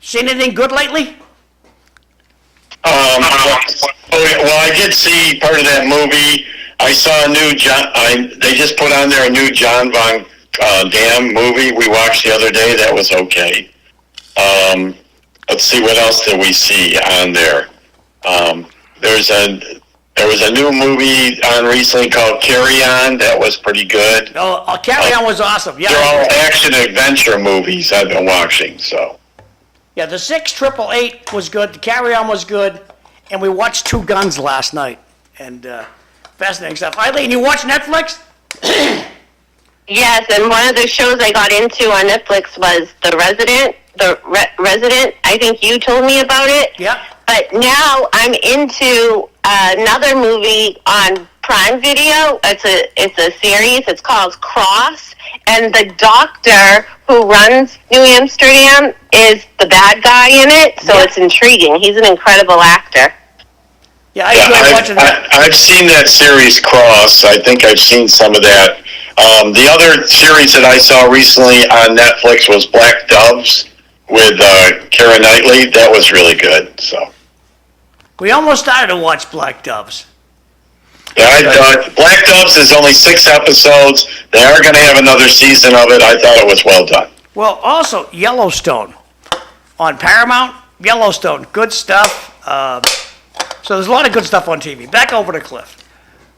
Seen anything good lately? Well, I did see part of that movie. I saw a new they just put on there a new John Von Dam movie we watched the other day. That was okay. Let's see, what else did we see on there? There was a new movie on recently called Carry On. That was pretty good. Oh, Carry On was awesome. Yeah. They're all action adventure movies I've been watching. So Yeah, the 6 888 was good. The Carry On was good. And we watched Two Guns last night. And fascinating stuff. Eileen, you watch Netflix? Yes, and one of the shows I got into on Netflix was The Resident. Resident. I think you told me about it. Yeah. But now I'm into another movie on Prime Video. It's a series. It's called Cross, and the doctor who runs New Amsterdam is the bad guy in it. So it's intriguing. He's an incredible actor. Yeah, I enjoy watching that. I've seen that series Cross. I think I've seen some of that. The other series that I saw recently on Netflix was Black Doves with Keira Knightley. That was really good. So We almost started to watch Black Doves. yeah, Black Doves is only 6 episodes. They are going to have another season of it. I thought it was well done. Well, also Yellowstone on Paramount. Yellowstone, good stuff. So there's a lot of good stuff on TV. Back over to Cliff.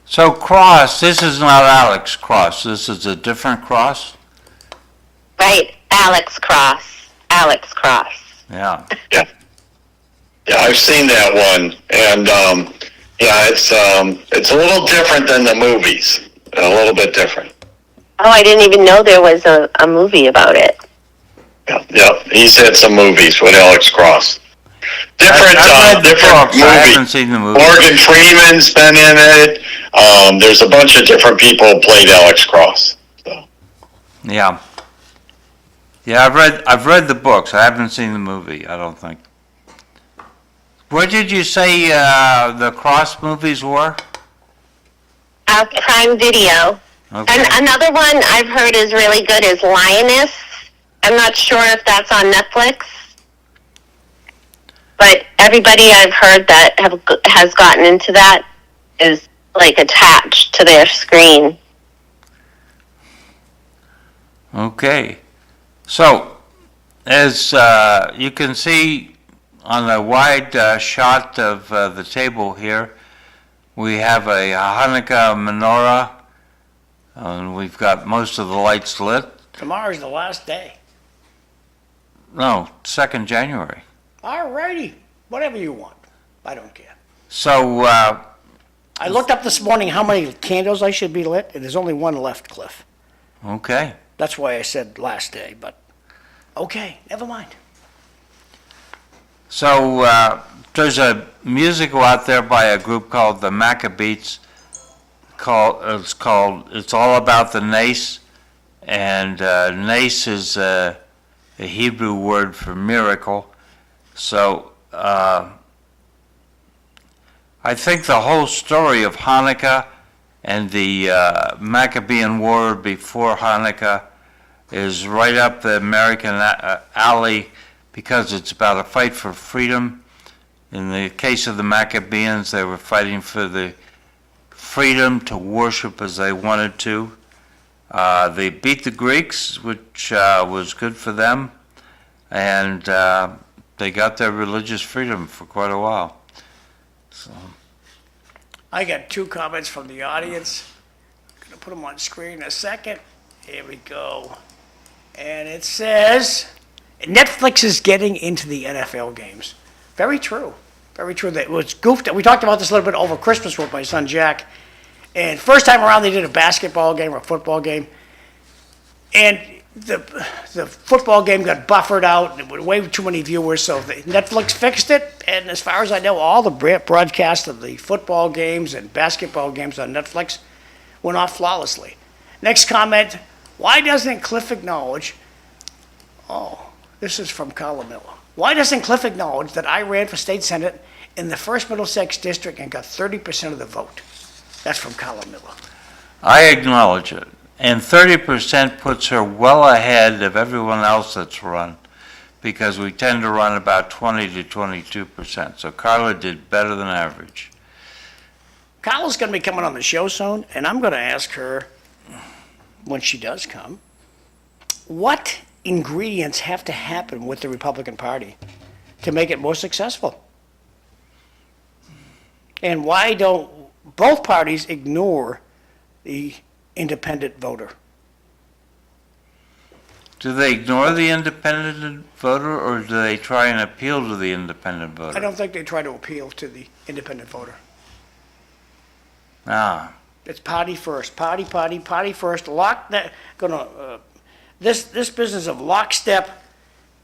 So Cross, this is not Alex Cross, this is a different Cross? Right, Alex Cross. Alex Cross. Yeah. Yeah, I've seen that one, and yeah, it's a little different than the movies. A little bit different. Oh, I didn't even know there was a movie about it. Yeah, he's had some movies with Alex Cross. Different, I've read the different books. I movie. haven't seen the movie. Morgan Freeman's been in it. There's a bunch of different people who played Alex Cross. So. Yeah. Yeah, I've read the books. I haven't seen the movie, I don't think. Where did you say the Cross movies were? Prime Video. Okay. And another one I've heard is really good is Lioness. I'm not sure if that's on Netflix, but everybody I've heard that has gotten into that is like attached to their screen. Okay. So, as you can see on the wide shot of the table here, we have a Hanukkah menorah, and we've got most of the lights lit. Tomorrow's the last day. No, 2nd January. All righty, whatever you want. I don't care. So, I looked up this morning how many candles I should be lit, and there's only one left, Cliff. okay. That's why I said last day, but okay, never mind. So, there's a musical out there by a group called the Maccabees. It's all about the nace, and nace is a Hebrew word for miracle. So, I think the whole story of Hanukkah and the Maccabean War before Hanukkah is right up the American alley because it's about a fight for freedom. In the case of the Maccabeans, they were fighting for the freedom to worship as they wanted to. They beat the Greeks, which was good for them, and they got their religious freedom for quite a while. So. I got two comments from the audience. I'm gonna put them on screen in a second. Here we go. And it says, Netflix is getting into the NFL games. Very true. Very true. That was goofed. We talked about this a little bit over Christmas with my son Jack. And first time around they did a basketball game or a football game. And the football game got buffered out, and way too many viewers, so Netflix fixed it, and as far as I know, all the broadcasts of the football games and basketball games on Netflix went off flawlessly. Next comment, why doesn't Cliff acknowledge, this is from Carla Miller, why doesn't Cliff acknowledge that I ran for state senate in the 1st Middlesex district and got 30% of the vote? That's from Carla Miller. I acknowledge it. And 30% puts her well ahead of everyone else that's run, because we tend to run about 20 to 22%. So Carla did better than average. Carla's going to be coming on the show soon, and I'm going to ask her, when she does come, what ingredients have to happen with the Republican Party to make it more successful? And why don't both parties ignore the independent voter? Do they ignore the independent voter, or do they try and appeal to the independent voter? I don't think they try to appeal to the independent voter. It's party first, party first. This business of lockstep,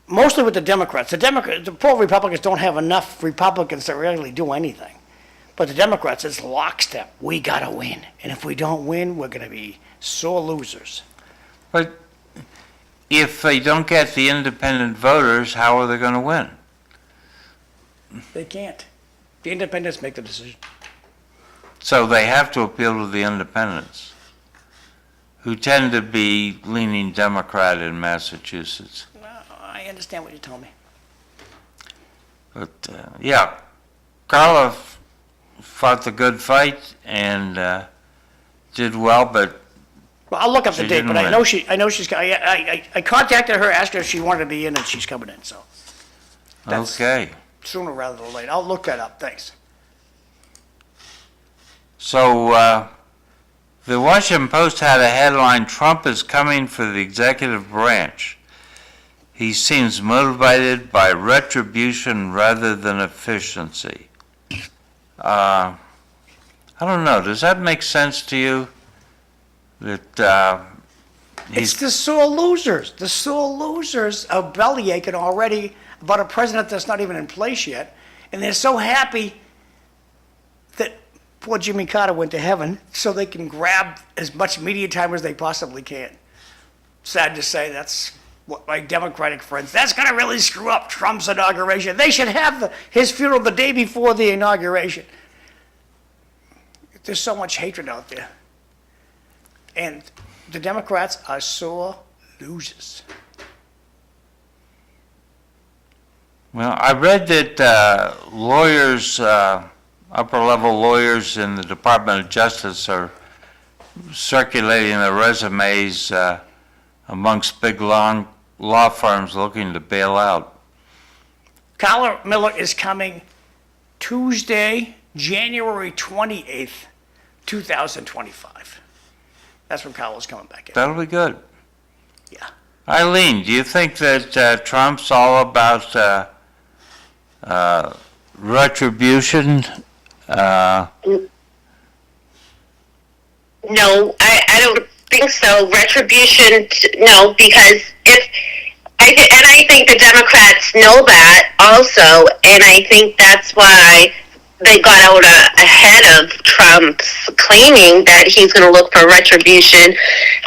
mostly with the Democrats. The poor Republicans don't have enough Republicans to really do anything. But the Democrats, it's lockstep. We gotta win, and if we don't win, we're gonna be sore losers. But if they don't get the independent voters, how are they going to win? They can't. The independents make the decision. So they have to appeal to the independents, who tend to be leaning Democrat in Massachusetts. Well, I understand what you told me. But, yeah, Carla fought the good fight and did well, but Well, I'll look up the She date, didn't but win. I know she's, I contacted her, asked her if she wanted to be in, and she's coming in, so That's- okay. sooner rather than later. I'll look that up, thanks. So, the Washington Post had a headline, Trump is coming for the executive branch. he seems motivated by retribution rather than efficiency. I don't know, does that make sense to you? That It's the sore losers. The sore losers are bellyaching already about a president that's not even in place yet. And they're so happy that poor Jimmy Carter went to heaven so they can grab as much media time as they possibly can. Sad to say, that's what my Democratic friends, that's going to really screw up Trump's inauguration. They should have his funeral the day before the inauguration. There's so much hatred out there. And the Democrats are sore losers. Well, I read that lawyers, upper-level lawyers in the Department of Justice are circulating their resumes amongst big law firms looking to bail out. Carla Miller is coming Tuesday, January 28th, 2025. That's when Carla's coming back in. That'll be good. Yeah. Eileen, do you think that Trump's all about retribution? No, I don't think so. Retribution, no, because I think the Democrats know that also, and I think that's why they got out ahead of Trump's claiming that he's going to look for retribution,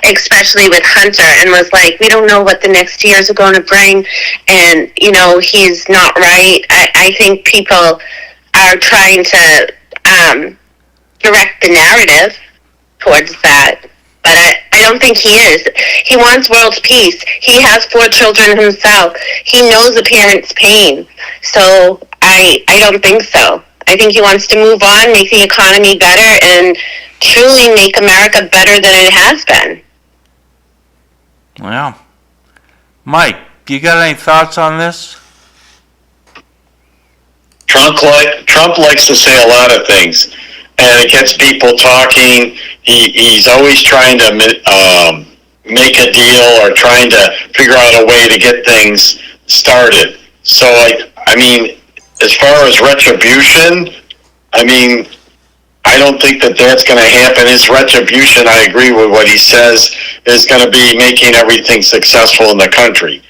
especially with Hunter, and was like, we don't know what the next years are going to bring, and, he's not right. I think people are trying to direct the narrative towards that, but I don't think he is. He wants world peace. He has 4 children himself. He knows a parent's pain, so I don't think so. I think he wants to move on, make the economy better, and truly make America better than it has been. Well, Mike, you got any thoughts on this? Trump likes to say a lot of things, and it gets people talking. He's always trying to make a deal or trying to figure out a way to get things started. So, I mean, as far as retribution, I mean, I don't think that that's going to happen. His retribution, I agree with what he says, is going to be making everything successful in the country.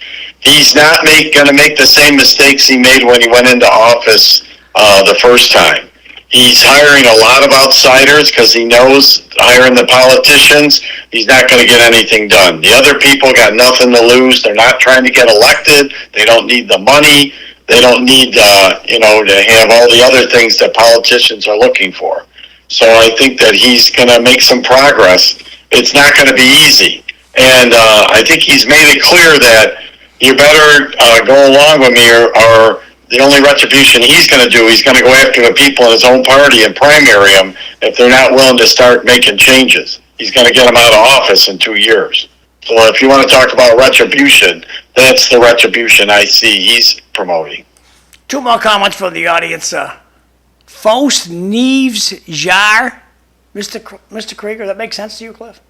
He's not going to make the same mistakes he made when he went into office the first time. He's hiring a lot of outsiders because he knows hiring the politicians, he's not going to get anything done. The other people got nothing to lose. They're not trying to get elected. They don't need the money. They don't need, to have all the other things that politicians are looking for. So I think that he's going to make some progress. It's not going to be easy. And I think he's made it clear that you better go along with me or the only retribution he's going to do, he's going to go after the people in his own party and primary them if they're not willing to start making changes. He's going to get them out of office in 2 years. So if you want to talk about retribution, that's the retribution I see he's promoting. 2 more comments from the audience. Faust Neves Jar, Mr. Krieger, that makes sense to you, Cliff?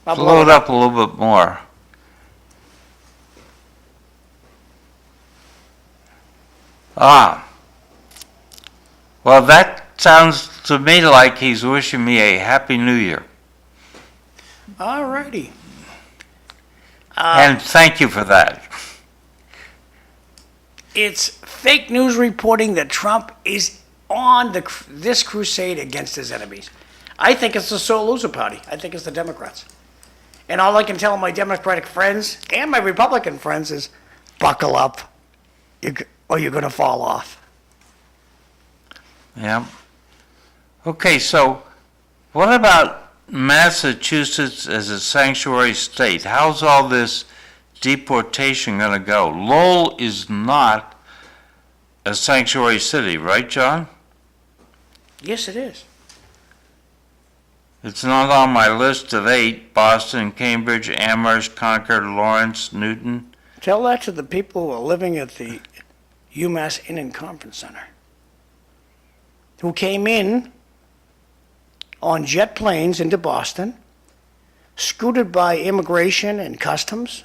Blow it up a little bit more. Well, that sounds to me like he's wishing me a Happy New Year. All righty. And thank you for that. It's fake news reporting that Trump is on this crusade against his enemies. I think it's the sole loser party. I think it's the Democrats. And all I can tell my Democratic friends and my Republican friends is buckle up or you're going to fall off. Yeah. Okay, so what about Massachusetts as a sanctuary state? How's all this deportation going to go? Lowell is not a sanctuary city, right, John? Yes, it is. It's not on my list of 8. Boston, Cambridge, Amherst, Concord, Lawrence, Newton. Tell that to the people who are living at the UMass Inn and Conference Center, who came in on jet planes into Boston, scooted by immigration and customs.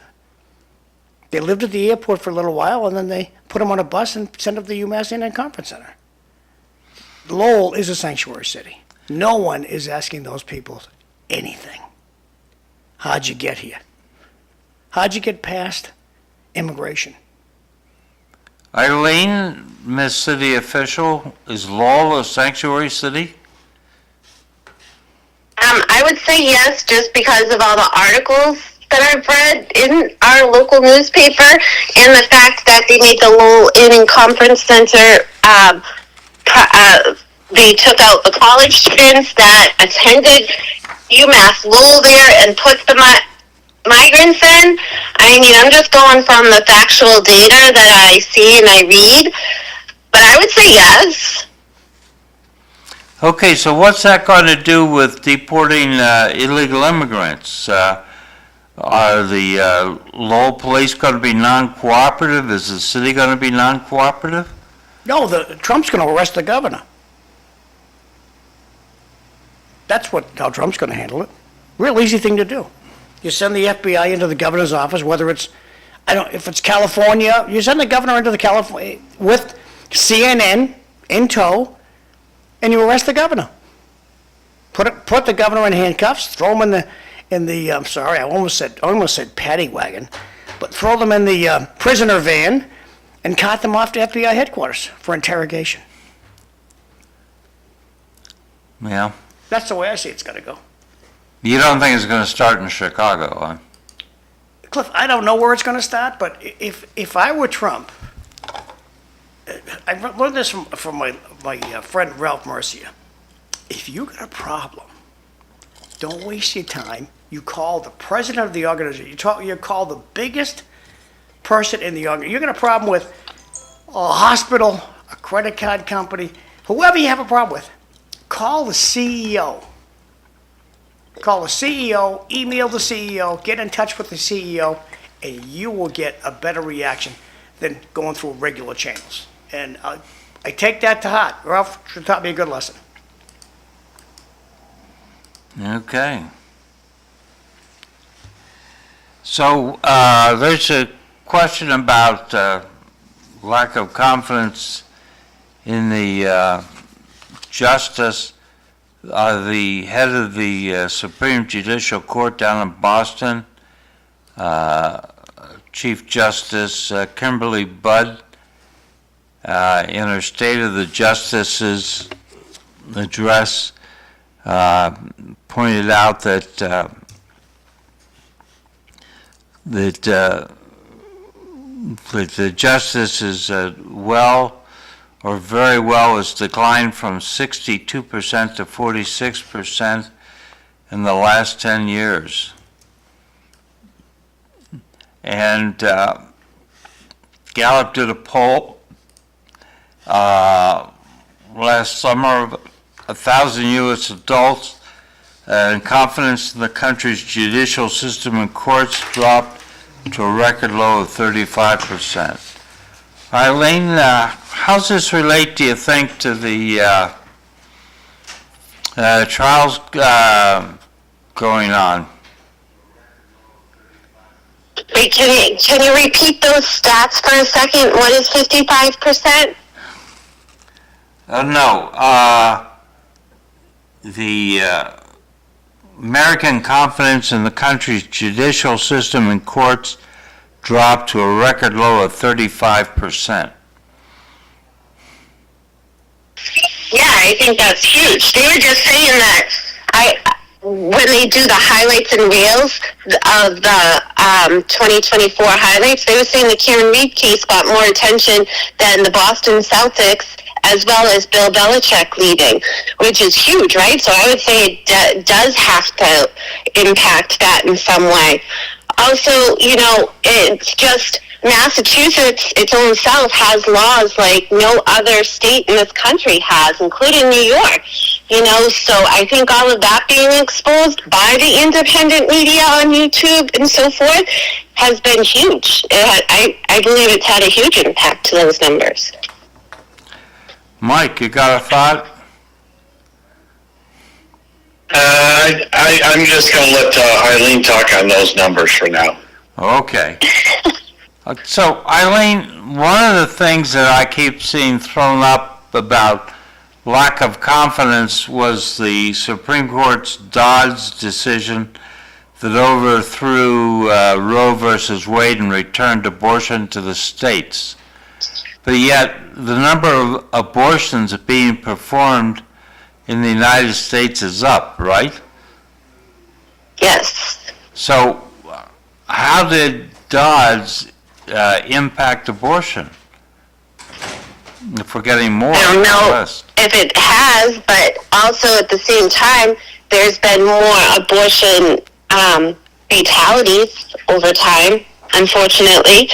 They lived at the airport for a little while, and then they put them on a bus and sent them to the UMass Indian Conference Center. Lowell is a sanctuary city. No one is asking those people anything. How'd you get here? How'd you get past immigration? Eileen, Miss City Official, is Lowell a sanctuary city? I would say yes, just because of all the articles that I've read in our local newspaper, and the fact that they made the Lowell Inn and Conference Center, they took out the college students that attended UMass Lowell there and put the migrants in. I mean, I'm just going from the factual data that I see and I read, but I would say yes. Okay, so what's that going to do with deporting illegal immigrants? Are the Lowell police going to be non-cooperative? Is the city going to be non-cooperative? No, Trump's going to arrest the governor. That's how Trump's going to handle it. Real easy thing to do. You send the FBI into the governor's office, whether it's, if it's California, you send the governor into the California with CNN in tow, and you arrest the governor. Put the governor in handcuffs, throw him in the I'm sorry, I almost said paddy wagon, but throw them in the prisoner van and cart them off to FBI headquarters for interrogation. Yeah. That's the way I see it's going to go. You don't think it's going to start in Chicago, huh? Cliff, I don't know where it's going to start, but if I were Trump, I learned this from my friend Ralph Mercia. If you got a problem, don't waste your time. You call the president of the organization. You call the biggest person in the organization. You got a problem with a hospital, a credit card company, whoever you have a problem with, call the CEO. Call the CEO, email the CEO, get in touch with the CEO, and you will get a better reaction than going through regular channels. And I take that to heart. Ralph taught me a good lesson. Okay. So there's a question about lack of confidence in the justice. The head of the Supreme Judicial Court down in Boston, Chief Justice Kimberly Budd, in her State of the Justices address, pointed out that the justice is very well has declined from 62% to 46% in the last 10 years. And Gallup did a poll last summer of 1,000 U.S. adults, and confidence in the country's judicial system and courts dropped to a record low of 35%. Eileen, how does this relate, do you think, to the trials going on? Wait, can you repeat those stats for a second? What is 55%? No. The American confidence in the country's judicial system and courts dropped to a record low of 35%. Yeah, I think that's huge. They were just saying that when they do the highlights and reels of the 2024 highlights, they were saying the Karen Reed case got more attention than the Boston Celtics, as well as Bill Belichick leaving, which is huge, right? So I would say it does have to impact that in some way. Also, it's just Massachusetts, its own self, has laws like no other state in this country has, including New York. So I think all of that being exposed by the independent media on YouTube and so forth has been huge. I believe it's had a huge impact to those numbers. Mike, you got a thought? I'm just going to let Eileen talk on those numbers for now. Okay. So Eileen, one of the things that I keep seeing thrown up about lack of confidence was the Supreme Court's Dodds decision that overthrew Roe versus Wade and returned abortion to the states. But yet, the number of abortions being performed in the United States is up, right? Yes. So, how did Dodds impact abortion? If we're getting more I don't know or less. if it has, but also at the same time, there's been more abortion fatalities over time, unfortunately,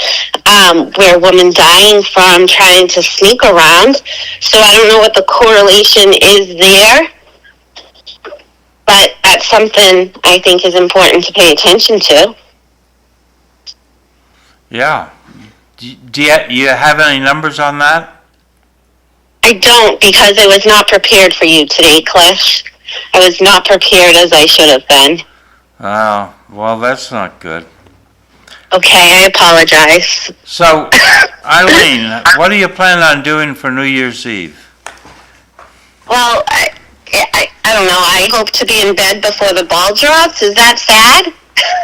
where women dying from trying to sneak around. So I don't know what the correlation is there, but that's something I think is important to pay attention to. Yeah. Do you have any numbers on that? I don't, because I was not prepared for you today, Cliff. I was not prepared as I should have been. Oh, well, that's not good. Okay, I apologize. So, Eileen, what do you plan on doing for New Year's Eve? Well, I don't know. I hope to be in bed before the ball drops. Is that sad?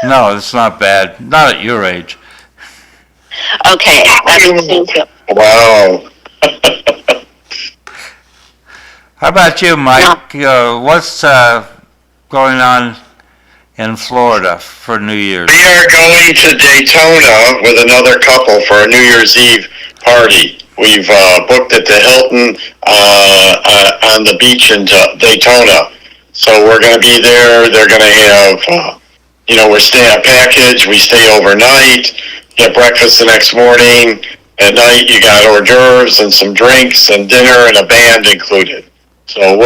No, it's not bad. Not at your age. Okay, that makes me feel. Wow. How about you, Mike? What's going on in Florida for New Year's? We are going to Daytona with another couple for a New Year's Eve party. We've booked at the Hilton on the beach in Daytona. So we're going to be there. They're going to have, we're staying a package. We stay overnight, get breakfast the next morning. At night, you got hors d'oeuvres and some drinks and dinner and a band included. So we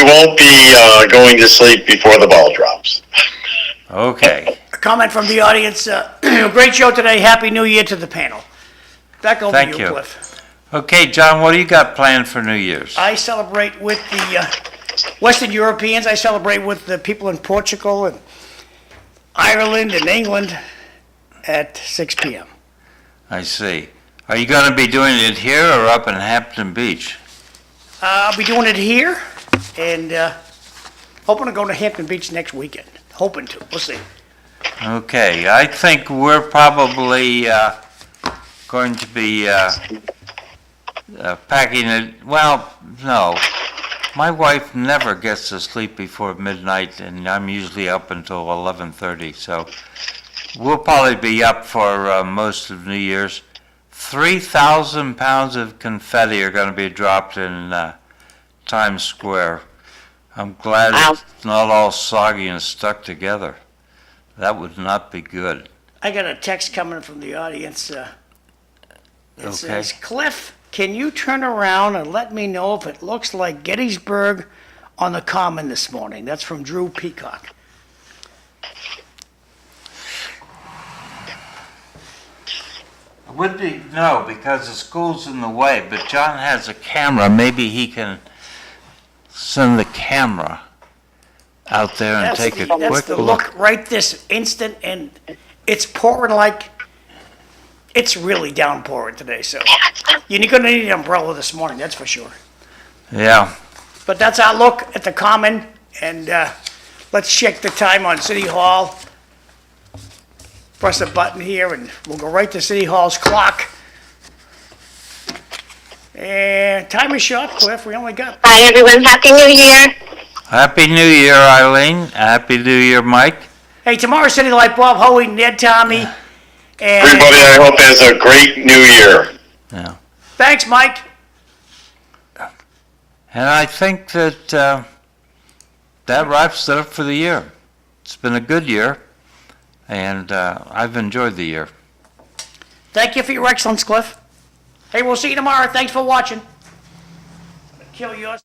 won't be going to sleep before the ball drops. Okay. A comment from the audience. Great show today. Happy New Year to the panel. Back over Thank to you, you. Cliff. Okay, John, what do you got planned for New Year's? I celebrate with the Western Europeans. I celebrate with the people in Portugal and Ireland and England at 6 p.m. I see. Are you going to be doing it here or up in Hampton Beach? I'll be doing it here and hoping to go to Hampton Beach next weekend. Hoping to. We'll see. Okay, I think we're probably going to be packing it. Well, no. My wife never gets to sleep before midnight, and I'm usually up until 11:30. So we'll probably be up for most of New Year's. 3,000 pounds of confetti are going to be dropped in Times Square. I'm glad it's not all soggy and stuck together. That would not be good. I got a text coming from the audience. It Okay. says, Cliff, can you turn around and let me know if it looks like Gettysburg on the Common this morning? That's from Drew Peacock. Would be, no, because the school's in the way, but John has a camera. Maybe he can send the camera out there and take a That's quick the look. look right this instant, and it's pouring like, it's really downpouring today, so you're gonna need an umbrella this morning, that's for sure. Yeah, But that's our look at the Common, and let's check the time on City Hall. Press a button here, and we'll go right to City Hall's clock. And time is short, Cliff, we only got... Bye, everyone. Happy New Year. Happy New Year, Eileen. Happy New Year, Mike. Hey, tomorrow, City Light, Bob, Hoey, Ned, Tommy, and... Everybody, I hope has a great New Year. Yeah. Thanks, Mike. And I think that that wraps it up for the year. It's been a good year, and I've enjoyed the year. Thank you for your excellence, Cliff. Hey, we'll see you tomorrow. Thanks for watching. I'm gonna kill yours.